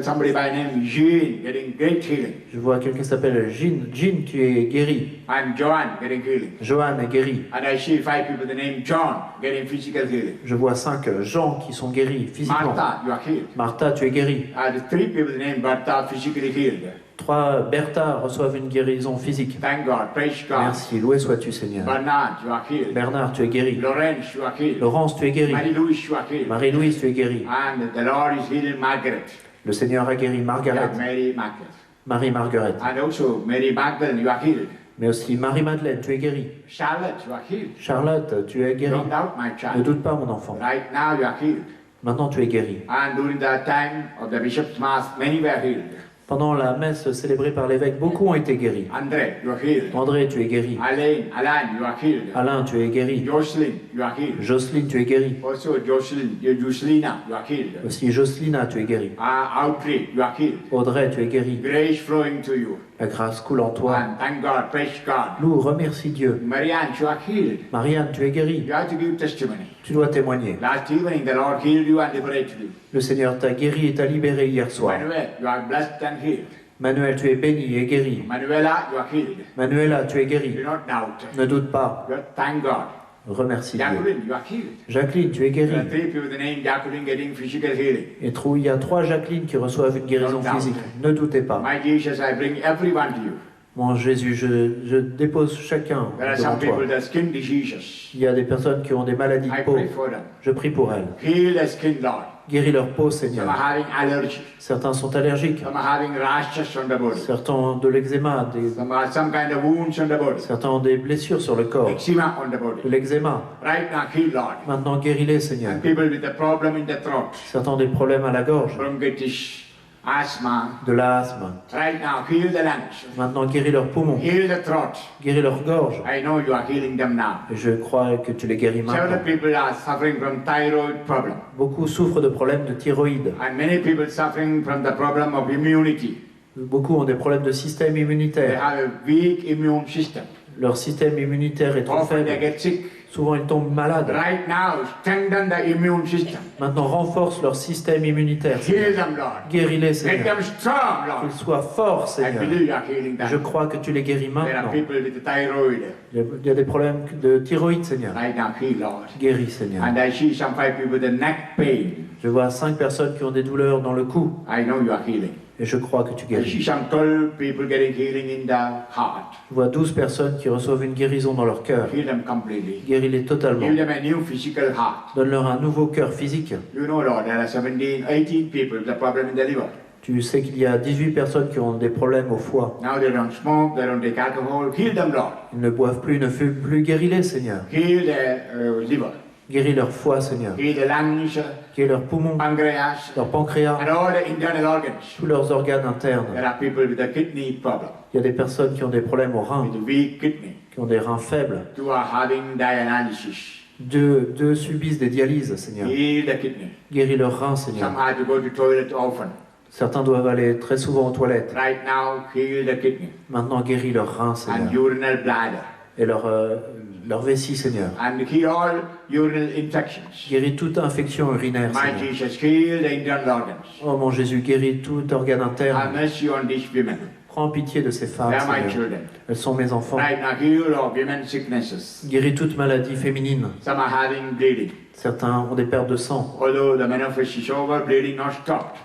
somebody by name Jean getting great healing. Je vois quelqu'un qui s'appelle Jean. Jean, tu es guéri. And Joanne getting healing. Joanne est guéri. And I see 5 people with the name John getting physical healing. Je vois 5 gens qui sont guéris physiquement. Martha, you are healed. Martha, tu es guérie. And 3 people with the name Martha physically healed. 3 Bertha reçoivent une guérison physique. Thank God, praise God. Merci, loué sois-tu Seigneur. Bernard, you are healed. Bernard, tu es guéri. Lawrence, you are healed. Laurence, tu es guéri. Marie-Louise, you are healed. Marie-Louise, tu es guérie. And the Lord is healing Margaret. Le Seigneur a guéri Margaret. Yeah, Mary Margaret. Marie-Margaret. And also Mary Magdalene, you are healed. Mais aussi Marie-Madeleine, tu es guérie. Charlotte, you are healed. Charlotte, tu es guérie. Don't doubt, my Ne child. doute pas, mon enfant. Right now you are healed. Maintenant, tu es guéri. And during the time of the bishop's mass, many were healed. Pendant la messe célébrée par l'évêque, beaucoup ont été guéris. André, you are healed. André, tu es guéri. Alan, you are healed. Alain, tu es guéri. Jocelyn, you are healed. Jocelyne, tu es guéri. Also Jocelina, you are healed. Aussi Jocelina, tu es guéri. Audrey, you are healed. Audrey, tu es guéri. Grace flowing to you. La grâce coule en toi. And thank God, praise God. Loue, remercie Dieu. Marianne, you are healed. Marianne, tu es guérie. You have to give testimony. Tu dois témoigner. Last evening, the Lord healed you and liberated you. Le Seigneur t'a guéri et t'a libéré hier soir. Manuel, you are blessed and healed. Manuel, tu es béni et guéri. Manuela, you are healed. Manuela, tu es guéri. Do not doubt. Ne doute pas. Thank God. Remercie Dieu. Jacqueline, you are healed. Jacqueline, tu es There guérie. are 3 people with the name Jacqueline getting physical healing. Et il y a 3 Jacqueline qui reçoivent une guérison physique. Ne doutez pas. My Jesus, I bring everyone to you. Mon Jésus, je dépose chacun There are devant some toi. people that skin diseases. Il y a des personnes qui ont des maladies I de peau. pray for them. Je prie pour elles. Heal their skin, Lord. Guéris leur peau, Some Seigneur. are having allergy. Certains sont allergiques. Some are having rashes on the body. Certains ont de l'eczéma. Some are some kind of wounds on the body. Certains ont des blessures sur le corps. Eczema on the body. De l'eczéma. Right now, heal, Lord. Maintenant, guéris-les, Seigneur. And people with a problem in the throat, Certains ont des problèmes à la gorge. bronchitis, asthma. De l'asthme. Right now, heal the lungs. Maintenant, guéris leurs poumons. Heal the throat. Guéris leur gorge. I know you are healing them now. Et je crois que tu les guéris Several maintenant. people are suffering from thyroid problem. Beaucoup souffrent de problèmes de thyroïde. And many people suffering from the problem of immunity. Beaucoup ont des problèmes de système They immunitaire. have a weak immune system. Leur système immunitaire est trop Often they faible. get sick. Souvent, ils tombent malades. Right now, strengthen the immune system. Maintenant, renforce leur système immunitaire. Heal them, Lord. Guéris-les, Make Seigneur. them strong, Lord. Qu'ils soient forts, I Seigneur. believe you are healing Je them. crois que tu les guéris There are maintenant. people with thyroid. Il y a des problèmes de thyroïde, Seigneur. Right now, heal, Lord. Guéris, Seigneur. And I see some 5 people with the neck pain. Je vois 5 personnes qui ont des douleurs dans le cou. I know you are healing. Et je crois que tu I guéris. see some 12 people getting healing in the heart. Je vois 12 personnes qui reçoivent une guérison dans leur cœur. Heal them completely. Guéris-les totalement. Give them a new physical heart. Donne-leur un nouveau cœur physique. You know, Lord, there are 17, 18 people with a problem in the liver. Tu sais qu'il y a 18 personnes qui ont des problèmes au foie. Now they don't smoke, they don't take alcohol. Heal them, Lord. Ils ne boivent plus, ne fument plus. Guéris-les, Seigneur. Heal their liver. Guéris leur foie, Seigneur. Heal the lungs, Guéris leurs poumons, pancreas, leur pancréas, and all the internal organs. tous leurs organes internes. There are people with a kidney problem, Il y a des personnes qui ont des problèmes aux reins, with a weak kidney. qui ont des reins faibles. 2 are having dialysis. Deux subissent des dialyses, Seigneur. Heal the kidney. Guéris leurs reins, Seigneur. Some have to go to toilet often. Certains doivent aller très souvent aux toilettes. Right now, heal the kidney Maintenant, guéris leurs reins, and Seigneur. urinary bladder. Et leur vessie, Seigneur. And heal all urinary infections. Guéris toute infection urinaire, My Seigneur. Jesus, heal the internal organs. Oh mon Jésus, guéris tout organe Have interne. mercy on these women. Prends pitié de ces femmes, They are my Seigneur. children. Elles sont mes enfants. Right now, heal all women's sicknesses. Guéris toute maladie féminine. Some are having bleeding. Certains ont des pertes de sang. Although the menopause is over, bleeding not stopped.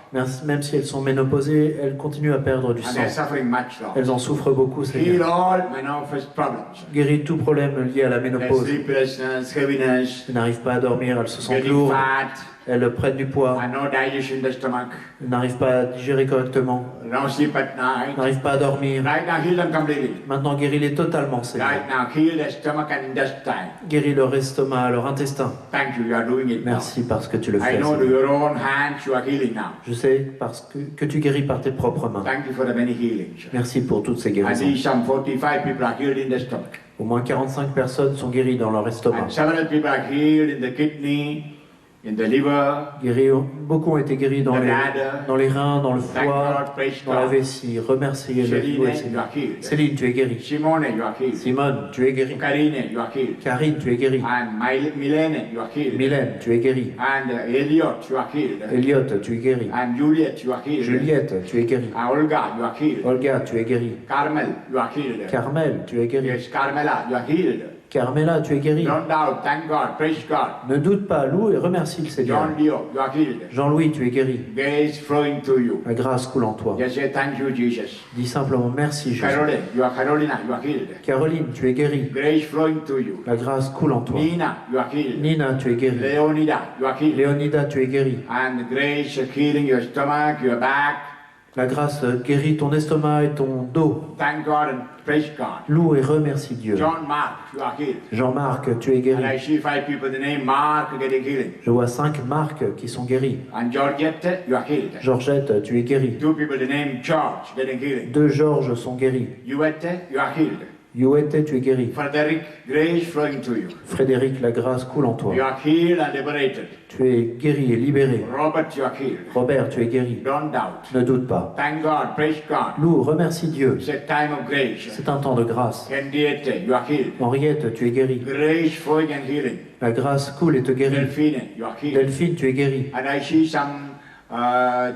Même si elles sont ménopausées, elles continuent à perdre du And they're sang. suffering much now. Elles en souffrent beaucoup, Heal Seigneur. all menopause problems. Guéris tout problème lié à la Their ménopause. sleeplessness, heaviness, Elles n'arrivent pas à dormir, elles se sentent getting lourdes, fat, elles prennent du poids, and no digestion in the stomach, elles n'arrivent pas à digérer correctement, no sleep at elles night. n'arrivent pas à dormir. Right now, heal them completely. Maintenant, guéris-les totalement, Seigneur. Right now, heal their stomach and intestine. Guéris leur estomac, leur intestin. Thank you, you are doing it now. Merci parce que tu le I fais, know to Seigneur. your own hands you are healing now. Je sais parce que tu guéris par tes propres mains. Thank you for the many healings. Merci pour toutes ces I guérisons. see some 45 people are healed in the stomach. Au moins 45 personnes sont guéries dans leur estomac. And several people are healed in the kidney, in the liver, Beaucoup ont été guéris dans les reins, dans le thank foie, God, praise dans la God. vessie. Remerciez-le, Céline, louez you Seigneur. are healed. Céline, tu es guérie. Simone, you are healed. Simone, tu es guérie. Karine, you are healed. Karine, tu es guérie. And Milene, you are healed. Mylène, tu es guérie. And Elliot, you are healed. Elliot, tu es guérie. And Juliet, you are healed. Juliette, tu es guérie. And Olga, you are healed. Olga, tu es guérie. Carmel, you are healed. Carmel, tu es guérie. Yes, Carmela, you are healed. Carmela, tu es guérie. Don't doubt, thank God, praise God. Ne doute pas, loue et remercie le Seigneur. John Leo, you are healed. Jean-Louis, tu es guéri. Grace flowing to you. La grâce coule en toi. Just say thank you, Jesus. Dis simplement merci, Jésus. Caroline, you are Carolina, you are healed. Caroline, tu es guérie. Grace flowing to you. La grâce coule en toi. Nina, you are healed. Nina, tu es guérie. Leonida, you are healed. Léonida, tu es guérie. And grace healing your stomach, your back. La grâce guérit ton estomac et ton dos. Thank God and praise God. Loue et remercie Dieu. John Mark, you are healed. Jean-Marc, tu es And I guéri. see 5 people, the name Mark, getting healing. Je vois 5 Marc qui sont guéris. And Georgette, you are healed. Georgette, tu es guérie. 2 people, the name George, getting healing. 2 Georges sont guéris. Yuette, you are healed. Youette, tu es guéri. Frederick, grace flowing to you. Frédéric, la grâce coule en toi. You are healed and liberated. Tu es guéri et libéré. Robert, you are healed. Robert, tu es guéri. Don't doubt. Ne doute pas. Thank God, praise God. Loue, remercie Dieu. It's a time of grace. C'est un temps de grâce. Henriette, you are healed. Henriette, tu es guérie. Grace flowing and healing. La grâce coule et te guérit. Delphine, you are healed. Delphine, tu es guérie. And I see some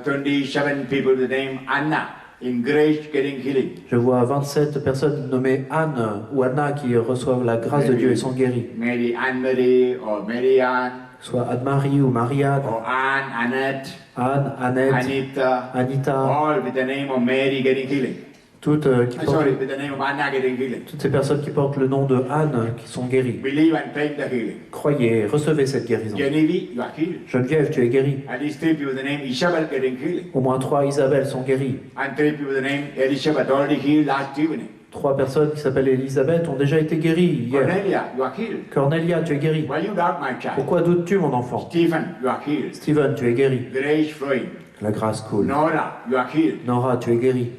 27 people, the name Anna, in grace getting healing. Je vois 27 personnes nommées Anne ou Anna qui reçoivent la grâce de Dieu et sont guéries. Mary Anne-Marie or Marianne Soit Anne-Marie ou Marianne, or Anne, Annette, Anne, Annette, Anita, Anita, all with the name of Mary getting healing. toutes, Sorry, with the name of Anna getting healing. toutes ces personnes qui portent le nom de Anne qui sont guéries. Believe and claim the healing. Croyez, recevez cette guérison. Genevieve, you are healed. Geneviève, tu es guérie. At least 3 people with the name Isabel getting healing. Au moins 3 Isabelle sont guéries. And 3 people with the name Elizabeth already healed last evening. 3 personnes qui s'appellent Elisabeth ont déjà été guéries hier. Cornelia, you are healed. Cornelia, tu es guérie. Why you doubt, my child? Pourquoi doutes-tu, mon enfant? Stephen, you are healed. Stephen, tu es guéri. Grace flowing. La grâce coule. Nora, you are healed. Nora, tu es guérie.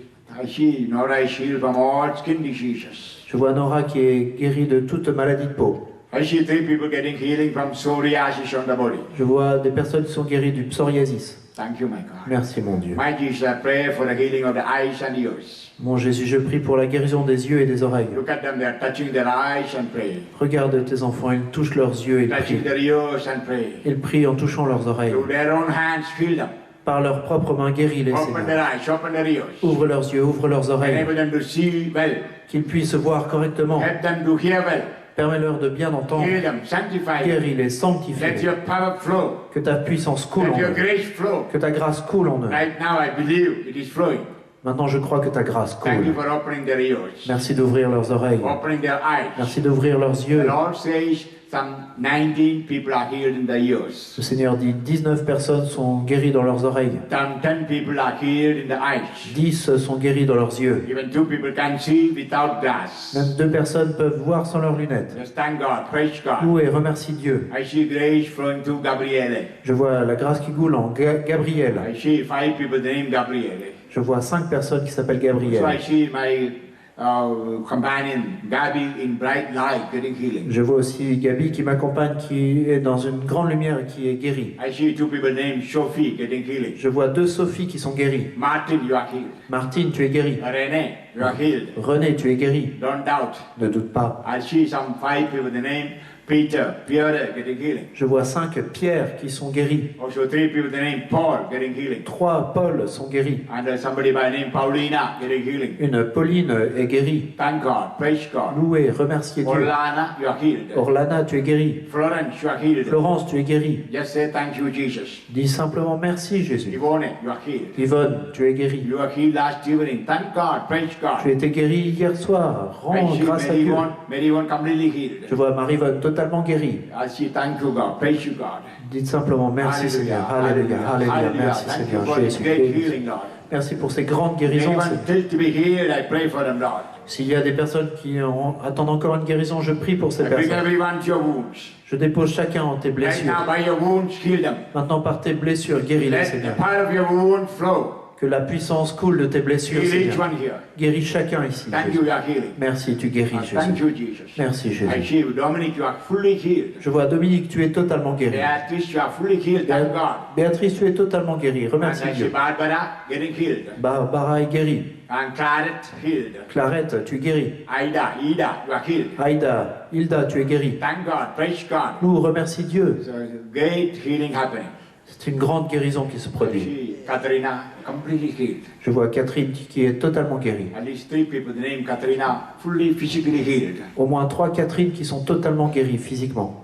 I see Nora is healed from all skin diseases. Je vois Nora qui est guérie de toute maladie de peau. I see 3 people getting healing from psoriasis on the body. Je vois des personnes qui sont guéries du psoriasis. Thank you, my God. Merci, mon Dieu. My Jesus, I pray for the healing of the eyes and ears. Mon Jésus, je prie pour la guérison des yeux et des oreilles. Look at them, they are touching their eyes and pray. Regarde tes enfants, ils touchent leurs yeux et ils Touching prient. their ears and pray. Ils prient en touchant leurs oreilles. Through their own hands, heal them. Par leurs propres mains, guéris-les, Open Seigneur. their eyes, open their ears. Ouvre leurs yeux, ouvre leurs oreilles. Enable them to see well. Qu'ils puissent voir correctement. Help them to hear well. Permets-leur de bien entendre. Heal them, sanctify them. Guéris-les, Let sanctifie-les. your power flow. Que ta puissance coule Let en your eux. grace flow. Que ta grâce coule en eux. Right now, I believe it is flowing. Maintenant, je crois que ta grâce Thank you coule. for opening their ears, Merci d'ouvrir leurs oreilles. opening their eyes. Merci d'ouvrir leurs The yeux. Lord says some 19 people are healed in the ears. Le Seigneur dit 19 personnes sont guéries dans leurs oreilles. Some 10 people are healed in the eyes. 10 sont guéries dans leurs yeux. Even 2 people can see without glass. Même 2 personnes peuvent voir sans leurs lunettes. Just thank God, praise God. Loue et remercie Dieu. I see grace flowing to Gabriele. Je vois la grâce qui coule en Gabriel. I see 5 people named Gabriele. Je vois 5 personnes qui s'appellent So I Gabriel. see my companion Gabi in bright light getting healing. Je vois aussi Gabi qui m'accompagne, qui est dans une grande lumière et qui est guérie. I see 2 people named Sophie getting healing. Je vois 2 Sophie qui sont guéries. Martin, you are healed. Martine, tu es guérie. René, you are healed. René, tu es guérie. Don't doubt. Ne doute pas. I see some 5 people the name Peter getting healing. Je vois 5 Pierre qui sont guéris. Also 3 people with the name Paul getting healing. 3 Paul sont guéris. And somebody by the name Paulina getting healing. Une Pauline est guérie. Thank God, praise God. Louez, remerciez Dieu. Orlana, you are healed. Orlana, tu es guérie. Florence, you are healed. Florence, tu es guérie. Just say thank you, Jesus. Dis simplement merci Jésus. Yvonne, you are healed. Yvonne, tu es guérie. You are healed last evening. Thank God, praise Tu God. étais guérie hier soir. Rends grâce à Dieu. Mary Yvonne completely healed. Je vois Marie-Vonne totalement guérie. I say thank you, God, praise you, God. Dites simplement merci Seigneur. Alléluia, alléluia, merci Thank you Seigneur for this Jésus. great healing, Lord. Merci pour ces grandes guérisons. Anyone Seigneur. still to be healed, I pray for them, Lord. S'il y a des personnes qui attendent encore une guérison, je prie pour ces I bring personnes. everyone to your wounds. Je dépose chacun en tes Right blessures. now, by your wounds, heal them. Maintenant, par tes blessures, guéris-les, Let the Seigneur. power of your wound flow. Que la puissance coule de tes blessures, Heal each Seigneur. one here. Guéris chacun ici. Thank Jésus. you, you are healing. Merci, tu guéris, Thank Jésus. you, Jesus. Merci, I Jésus. see you, Dominic, you are fully healed. Je vois Dominique, tu es totalement guéri. Beatrice, you are fully healed, thank God. Béatrice, tu es totalement guérie. And Remercie I see Dieu. Barbara getting healed. Barbara est guérie. And Claret healed. Clarette, tu es guérie. Ida, you are healed. Aïda, Hilda, tu es guérie. Thank God, praise God. Nous, remercie Dieu. So great healing happening. C'est une grande guérison qui se I produit. see Katerina completely healed. Je vois Catherine qui est totalement guérie. At least 3 people, the name Katerina, fully physically healed. Au moins 3 Catherine qui sont totalement guéries physiquement.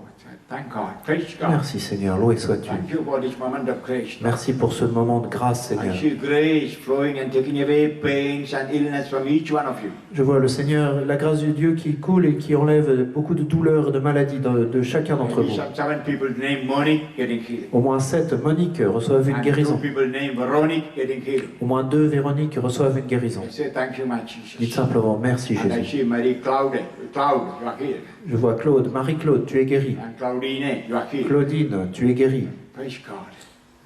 Thank God, praise God. Merci Seigneur, loué sois-tu. Thank you for this moment of grace. Merci pour ce moment de grâce I Seigneur. see grace flowing and taking away pains and illness from each one of you. Je vois le Seigneur, la grâce de Dieu qui coule et qui enlève beaucoup de douleurs, de maladies de chacun d'entre Maybe vous. some 7 people named Monique getting healed. Au moins 7 Monique reçoivent une And 2 guérison. people named Veronique getting healed. Au moins 2 Véronique reçoivent une guérison. I say thank you, my Dites Jesus. simplement merci And I Jésus. see Marie Cloud, you are healed. Je vois Claude, Marie-Claude, tu es guérie. And Claudine, you are healed. Claudine, tu es guérie. Praise God.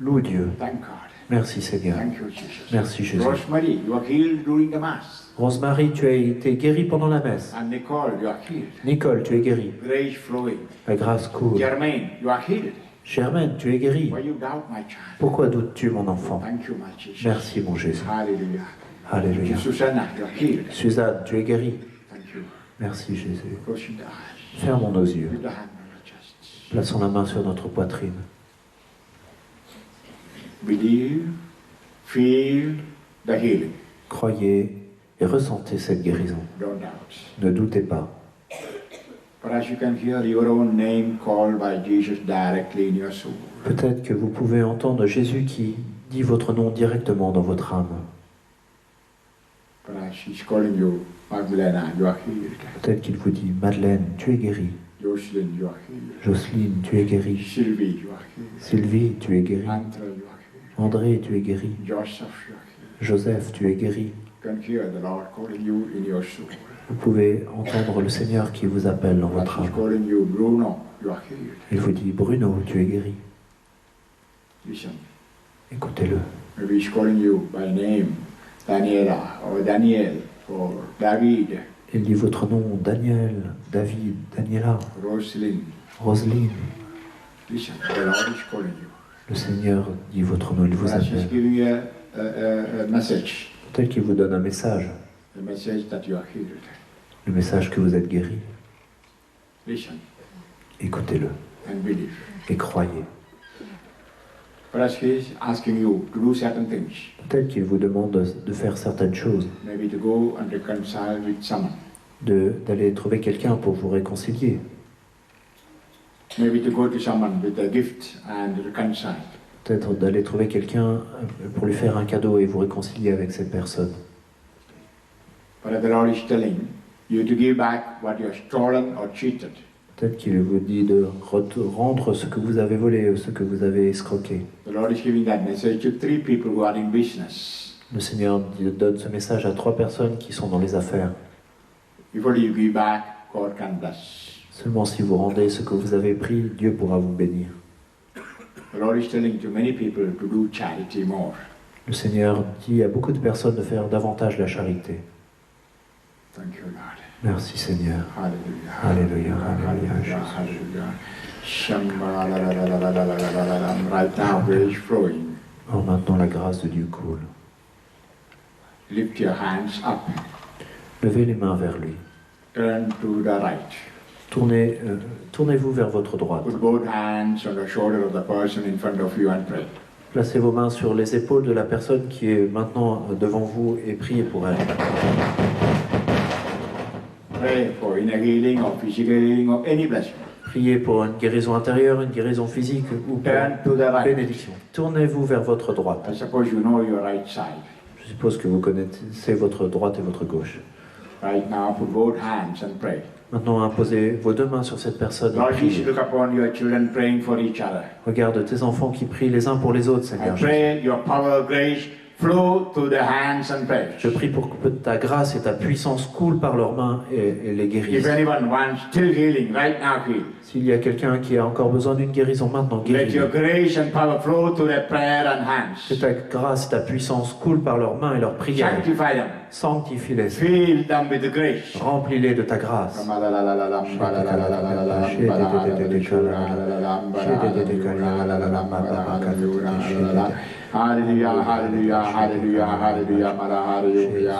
Loue Dieu. Thank God. Merci Seigneur. Thank you, Jesus. Merci Jésus. Rosemary, you are healed during the Mass. Rosemary, tu as été guérie pendant la messe. And Nicole, you are healed. Nicole, tu es guérie. Grace flowing. La grâce coule. Germaine, you are healed. Germaine, tu es guérie. Why you doubt, my child? Pourquoi doutes-tu, mon enfant? Thank you, my Jesus. Merci, mon Jésus. Hallelujah. Alléluia. Susanna, you are healed. Suzanne, tu es guérie. Thank you. Merci, Jésus. Closing the eyes. Fermons nos yeux. Put the hand on your chest. Plaçons la main sur notre poitrine. Believe, feel the healing. Croyez et ressentez cette guérison. Don't doubt. Ne doutez pas. Perhaps you can hear your own name called by Jesus directly in your soul. Peut-être que vous pouvez entendre Jésus qui dit votre nom directement dans votre âme. Perhaps he's calling you, Magdalena, you are healed. Peut-être qu'il vous dit, Madeleine, tu es guérie. Jocelyn, you are healed. Jocelyne, tu es guérie. Sylvie, you are healed. Sylvie, tu es guérie. Andrew, you are healed. André, tu es guérie. Joseph, you are healed. Joseph, tu es guérie. You can hear the Lord calling you in your soul. Vous pouvez entendre le Seigneur qui vous appelle dans votre Perhaps he's âme. calling you, Bruno, you are healed. Il vous dit, Bruno, tu es guéri. Listen. Écoutez-le. Maybe he's calling you by name, Daniela, or Daniel, or David, Il dit votre nom, Daniel, David, Daniela, Rosalind. Roselyne. Listen, the Lord is calling you. Le Seigneur dit votre nom, il vous Perhaps he's appelle. giving you a message, Peut-être qu'il vous donne un message, a message that you are healed. le message que vous êtes guéri. Listen Écoutez-le and believe. et croyez. Perhaps he's asking you to do certain things. Peut-être qu'il vous demande de faire certaines choses, Maybe to go and reconcile with someone. d'aller trouver quelqu'un pour vous réconcilier. Maybe to go to someone with a gift and reconcile. Peut-être d'aller trouver quelqu'un pour lui faire un cadeau et vous réconcilier avec cette personne. But the Lord is telling you to give back what you have stolen or cheated. Peut-être qu'il vous dit de rendre ce que vous avez volé, ce que vous avez escroqué. The Lord is giving that message to 3 people who are in business. Le Seigneur donne ce message à 3 personnes qui sont dans les affaires. If only you give back, God can bless. Seulement si vous rendez ce que vous avez pris, Dieu pourra vous bénir. The Lord is telling to many people to do charity more. Le Seigneur dit à beaucoup de personnes de faire davantage la charité. Thank you, Lord. Merci Seigneur. Hallelujah. Alléluia, alléluia, Hallelujah. Jésus. Hallelujah. Shamba la la la la la la la la la la. Right now, grace is flowing. Or maintenant la grâce de Dieu coule. Lift your hands up. Levez les mains vers lui. Turn to the right. Tournez-vous vers votre droite. Put both hands on the shoulder of the person in front of you and pray. Placez vos mains sur les épaules de la personne qui est maintenant devant vous et priez pour elle. Pray for inner healing or physical healing or any blessing. Priez pour une guérison intérieure, une guérison physique ou pour Turn to the une right. bénédiction. Tournez-vous vers votre droite. I suppose you know your right side. Je suppose que vous connaissez votre droite et votre gauche. Right now, put both hands and pray. Maintenant, imposez vos deux mains sur cette personne et Lord Jesus, priez. look upon your children praying for each other. Regarde tes enfants qui prient les uns pour les autres, I Seigneur Jésus. pray your power, grace flow to the hands and prayers. Je prie pour que ta grâce et ta puissance coulent par leurs mains et les If guérissent. anyone wants still healing, right now heal. S'il y a quelqu'un qui a encore besoin d'une guérison maintenant, Let guéris-le. your grace and power flow to their prayer and Que hands. ta grâce et ta puissance coulent par leurs mains et leurs prières. Sanctify them. Sanctifie-les. Fill them with the grace. Remplis-les de ta grâce. Hallelujah, hallelujah, hallelujah, hallelujah, hallelujah,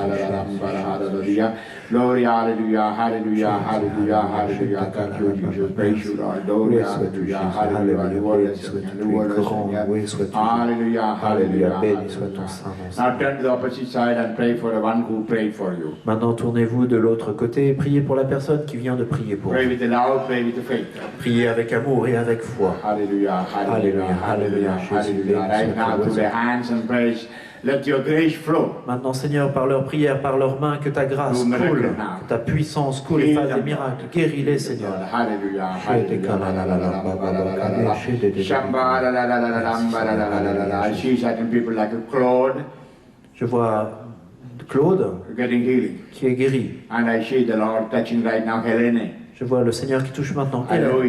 hallelujah. Glory, hallelujah, hallelujah, hallelujah, hallelujah. Thank you, Jesus. Praise you, Lord. Glory, hallelujah, hallelujah. Loué sois-tu, loué sois-tu. Hallelujah, Alléluia, hallelujah. béni soit ton Saint nom. Now turn to the opposite side and pray for the one who prayed for you. Maintenant, tournez-vous de l'autre côté et priez pour la personne qui vient de prier pour Pray vous. with the love, pray with the faith. Priez avec amour et avec foi. Hallelujah, hallelujah, hallelujah, hallelujah. Right now, through the hands and praise, let your grace flow. Maintenant, Seigneur, par leurs prières, par leurs mains, que ta grâce coule, que ta puissance coule et fasse des miracles. Guéris-les, Seigneur. Hallelujah, hallelujah. Shamba, la, la, la, la, la, la, la, la, la, la, la. I see certain people like Claude Je vois Claude getting healing. qui est guéri. And I see the Lord touching right now Helene, Je vois le Seigneur qui touche maintenant Hélène, Alois,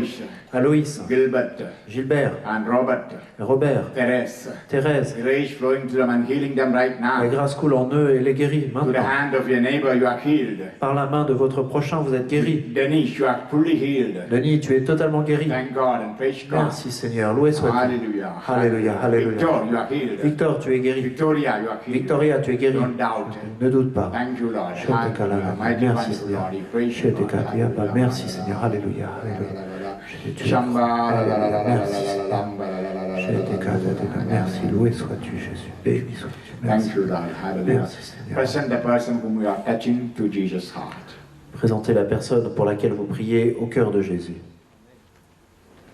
Aloïs, Gilbert, Gilbert, and Robert, Robert, Therese. Thérèse. Grace flowing to them and healing them right La now. grâce coule en eux et les guérit To the maintenant. hand of your neighbor, you are healed. Par la main de votre prochain, vous êtes guéri. Denise, you are fully healed. Denis, tu es totalement guéri. Thank God and praise God. Merci Seigneur, loué sois-tu. Hallelujah. Alléluia, alléluia. Victor, you are healed. Victor, tu es guéri. Victoria, you are healed. Victoria, tu es guéri. Don't doubt. Ne doute pas. Thank you, Lord. Je te Hallelujah. calme. Mighty Merci wonderful Seigneur. Lord. We praise Je you, te Lord. calme. Hallelujah. Merci Seigneur. Alléluia. Alléluia. Je te Shamba, la, la, la, la, la, Merci la, la, Seigneur. la, la, la, la, la, Je te calme. Merci. Loué sois-tu Jésus. Béni sois-tu. Merci. Thank you, Lord. Hallelujah. Merci Seigneur. Present the person whom you are touching to Jesus' heart. Présentez la personne pour laquelle vous priez au cœur de Jésus.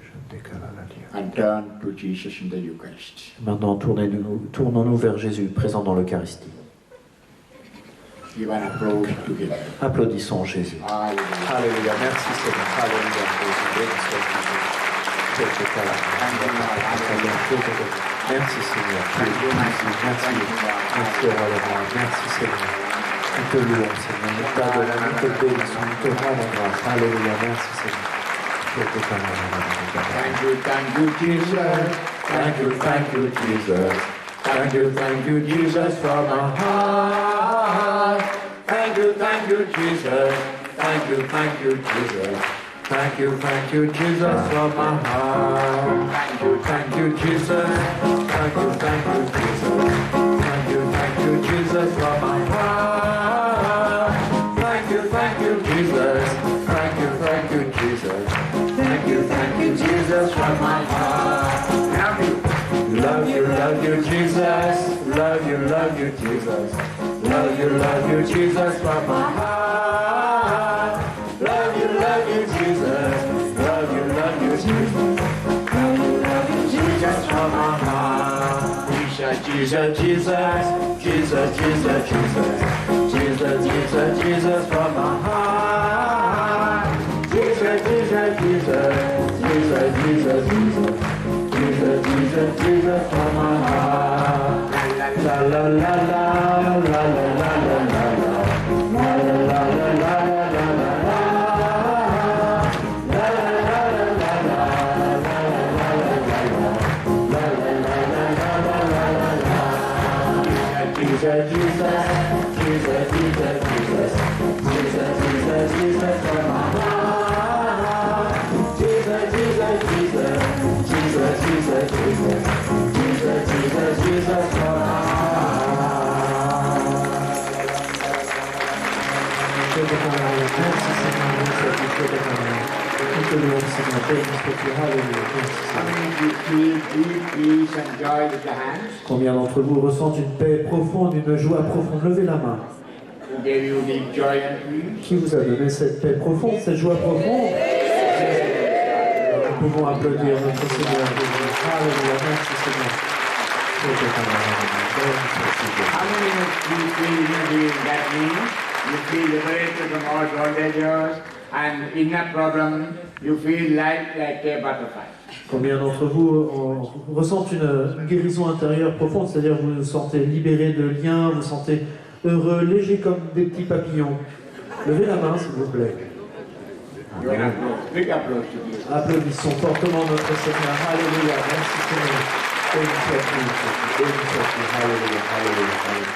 Je décale à la lire. And turn to Jesus in the Eucharist. Maintenant, tournons-nous vers Jésus, présent dans l'Eucharistie. Give an applause to him. Applaudissons Jésus. Hallelujah. Alléluia. Merci Seigneur. Alléluia. Jésus. Béni sois-tu, Jésus. Je te calme. Merci Seigneur. Merci. Merci. Merci au roi des rois. Merci Seigneur. Nous te louons Seigneur. Nous t'adorons. Nous te bénissons. Nous te rendons grâce. Alléluia. Merci Seigneur. Je te calme. Thank you, Jesus. Thank you, Jesus. Thank you, Jesus, from our heart. Thank you, Jesus. Thank you, Jesus. Thank you, Jesus, from our heart. Thank you, Jesus. Thank you, Jesus. Thank you, Jesus, from our heart. Thank you, Jesus. Thank you, Jesus. Thank you, Jesus, from our heart. Love you, Jesus. Love you, Jesus. Love you, Jesus, from our heart. Love you, Jesus. Love you, Jesus. Love you, Jesus, from our heart. Jesus, Jesus, Jesus, Jesus, Jesus. Jesus, Jesus, from our heart. Jesus, Jesus, Jesus. Jesus, Jesus, Jesus. Jesus, Jesus, from our heart. La la la la, la la la la la la. La la la la la la la la. La la la la la la. La la la la la. Jesus, Jesus, Jesus, Jesus, Jesus. Jesus, Jesus, Jesus, from our heart. Jesus, Jesus, Jesus. Jesus, Jesus, Jesus, Jesus, Jesus, Jesus, from our heart. Merci Seigneur, merci Seigneur. louons le Seigneur. Béni sois-tu. Alléluia. Merci, How Seigneur. many of you feel deep peace and joy with the hands? Combien d'entre vous ressentent une paix profonde, une joie profonde? Levez la main. Who gave you deep joy and peace? Qui vous a donné cette paix profonde, cette joie profonde? Nous pouvons applaudir notre Seigneur. Alléluia. Merci, Seigneur. How many of you feel that means you feel liberated from all bondages and in a problem you feel like a butterfly? Combien d'entre vous ressentent une guérison intérieure profonde, c'est-à-dire vous vous sentez libéré de liens, vous vous sentez heureux, léger comme des petits papillons? Levez la main, s'il vous plaît. You can approach, big approach to Jesus. Applaudissons fortement notre Seigneur. Alléluia. Merci Seigneur. Béni sois-tu. Béni sois-tu. Alléluia. Alléluia. Alléluia.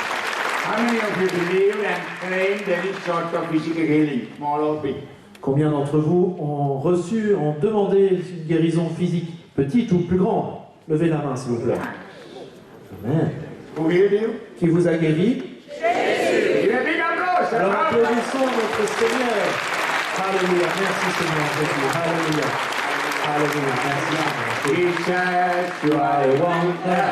How many of you believe and claim any sort of physical healing, small or big? Combien d'entre vous ont reçu, ont demandé une guérison physique, petite ou plus grande? Levez la main, s'il vous plaît. Amen. Who healed you? Qui vous a guéri? Give a big applause. Alors applaudissons notre Seigneur. Alléluia. Merci Seigneur Jésus. Alléluia. Alléluia. Merci Seigneur. Jesus, you are a wonder.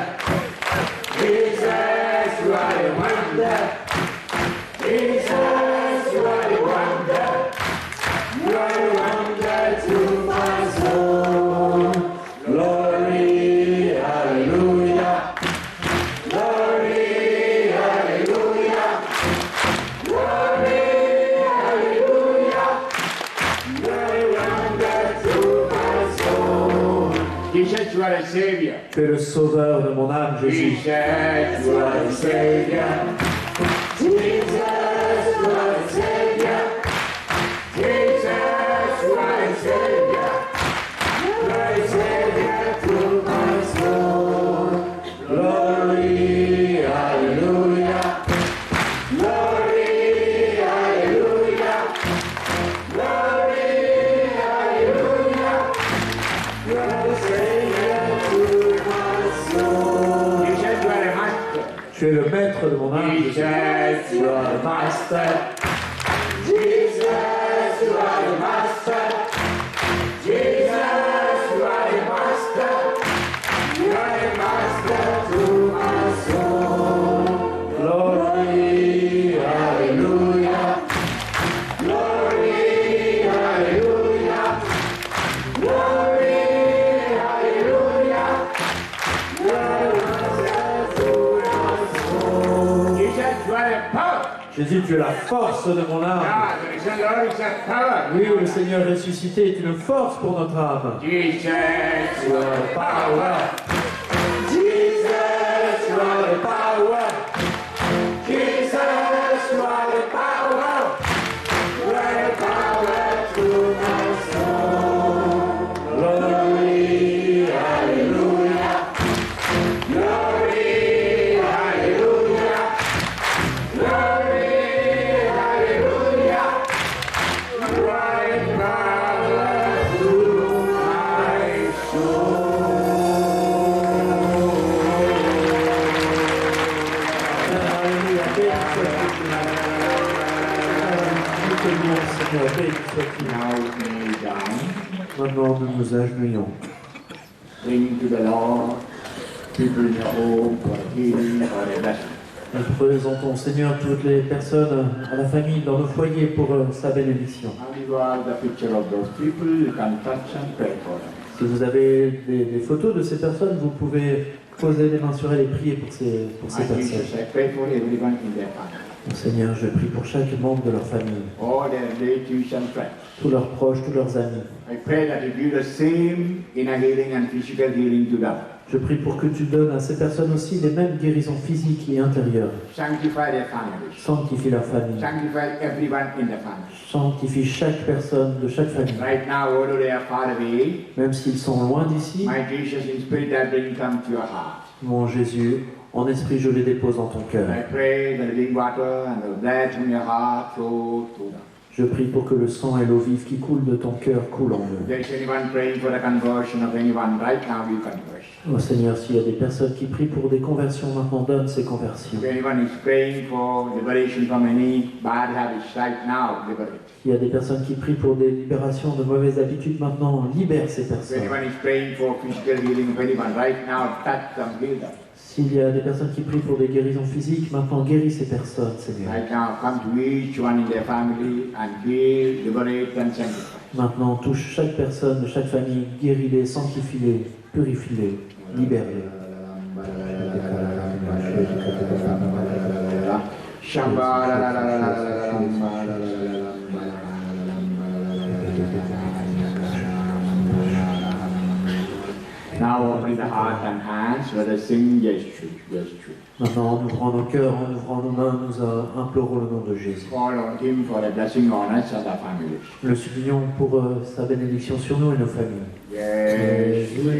Jesus, you are a wonder. Jesus, you are a wonder. You are a wonder to my soul. Glory, hallelujah. Glory, hallelujah. Glory, hallelujah. You are a wonder to my soul. Jesus, you are a savior. Tu es le sauveur de mon âme, Jésus. Jesus, you are a savior. Jesus, you are a savior. Jesus, you are a savior. You are a savior to my soul. Glory, hallelujah. Glory, hallelujah. Glory, hallelujah. You are a savior to my soul. Jesus, you are a master. Tu es le maître de mon âme, Jésus. Jesus, you are a master. Jesus, you are a master. Jesus, you are a master. You are a master to my soul. Glory, hallelujah. Glory, hallelujah. Glory, hallelujah. You are a master to my soul. Jesus, you are a power. Jésus, tu es la force de mon âme. Ah, the risen Lord is a power. Oui, le Seigneur ressuscité est une force pour notre âme. Jesus, you are a power. Jesus, you are a power. Jesus, you are a power. You are a power to my soul. Glory, hallelujah. Glory, hallelujah. Glory, hallelujah. You are a power to my soul. Alléluia. Béni sois-tu. Nous te louons, Seigneur. Béni sois-tu. Now kneel down, Maintenant, nous nous agenouillons. bring to the Lord people in your home for healing or a blessing. Nous présentons, Seigneur, toutes les personnes à la famille, dans nos foyers, pour sa bénédiction. And you have the picture of those people, you can touch and pray for them. Si vous avez des photos de ces personnes, vous pouvez poser les mains sur elles et prier pour ces And personnes. Jesus, I pray for everyone in their family, Mon Seigneur, je prie pour chaque membre de leur famille, all their relatives and friends. tous leurs proches, tous leurs amis. I pray that you do the same inner healing and physical healing to them. Je prie pour que tu donnes à ces personnes aussi les mêmes guérisons physiques et intérieures. Sanctify their families. Sanctifie leur famille. Sanctify everyone in the family. Sanctifie chaque personne de chaque famille. Right now, although they are far away, Même s'ils sont loin d'ici, my Jesus, in spirit, I bring them to your heart. mon Jésus, en esprit, je les dépose en ton cœur. I pray the living water and the blood from your heart flow to them. Je prie pour que le sang et l'eau vive qui coulent de ton cœur coulent en If eux. there is anyone praying for the conversion of anyone right now, you converse. Oh Seigneur, s'il y a des personnes qui prient pour des conversions, maintenant donne ces conversions. If anyone is praying for liberation from any bad habits right now, liberate. Il y a des personnes qui prient pour des libérations de mauvaises habitudes, maintenant libère ces If personnes. anyone is praying for physical healing of anyone right now, touch them, heal them. S'il y a des personnes qui prient pour des guérisons physiques, maintenant guéris ces personnes, Seigneur. Right now, come to each one in their family and heal, liberate and sanctify. Maintenant, touche chaque personne de chaque famille, guéris-les, sanctifie-les, purifie-les, libère-les. Now opening the heart and hands, let us sing Yeshua, Yeshua. Maintenant, en ouvrant nos cœurs, en ouvrant nos mains, nous implorons le nom de Jésus. Call on Him for a blessing on us and our families. Le supplions pour sa bénédiction sur nous et nos familles. Yeshua,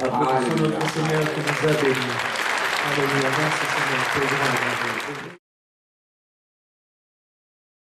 Applaudissons notre Seigneur qui nous a bénis. Alléluia, merci Seigneur, pour le grand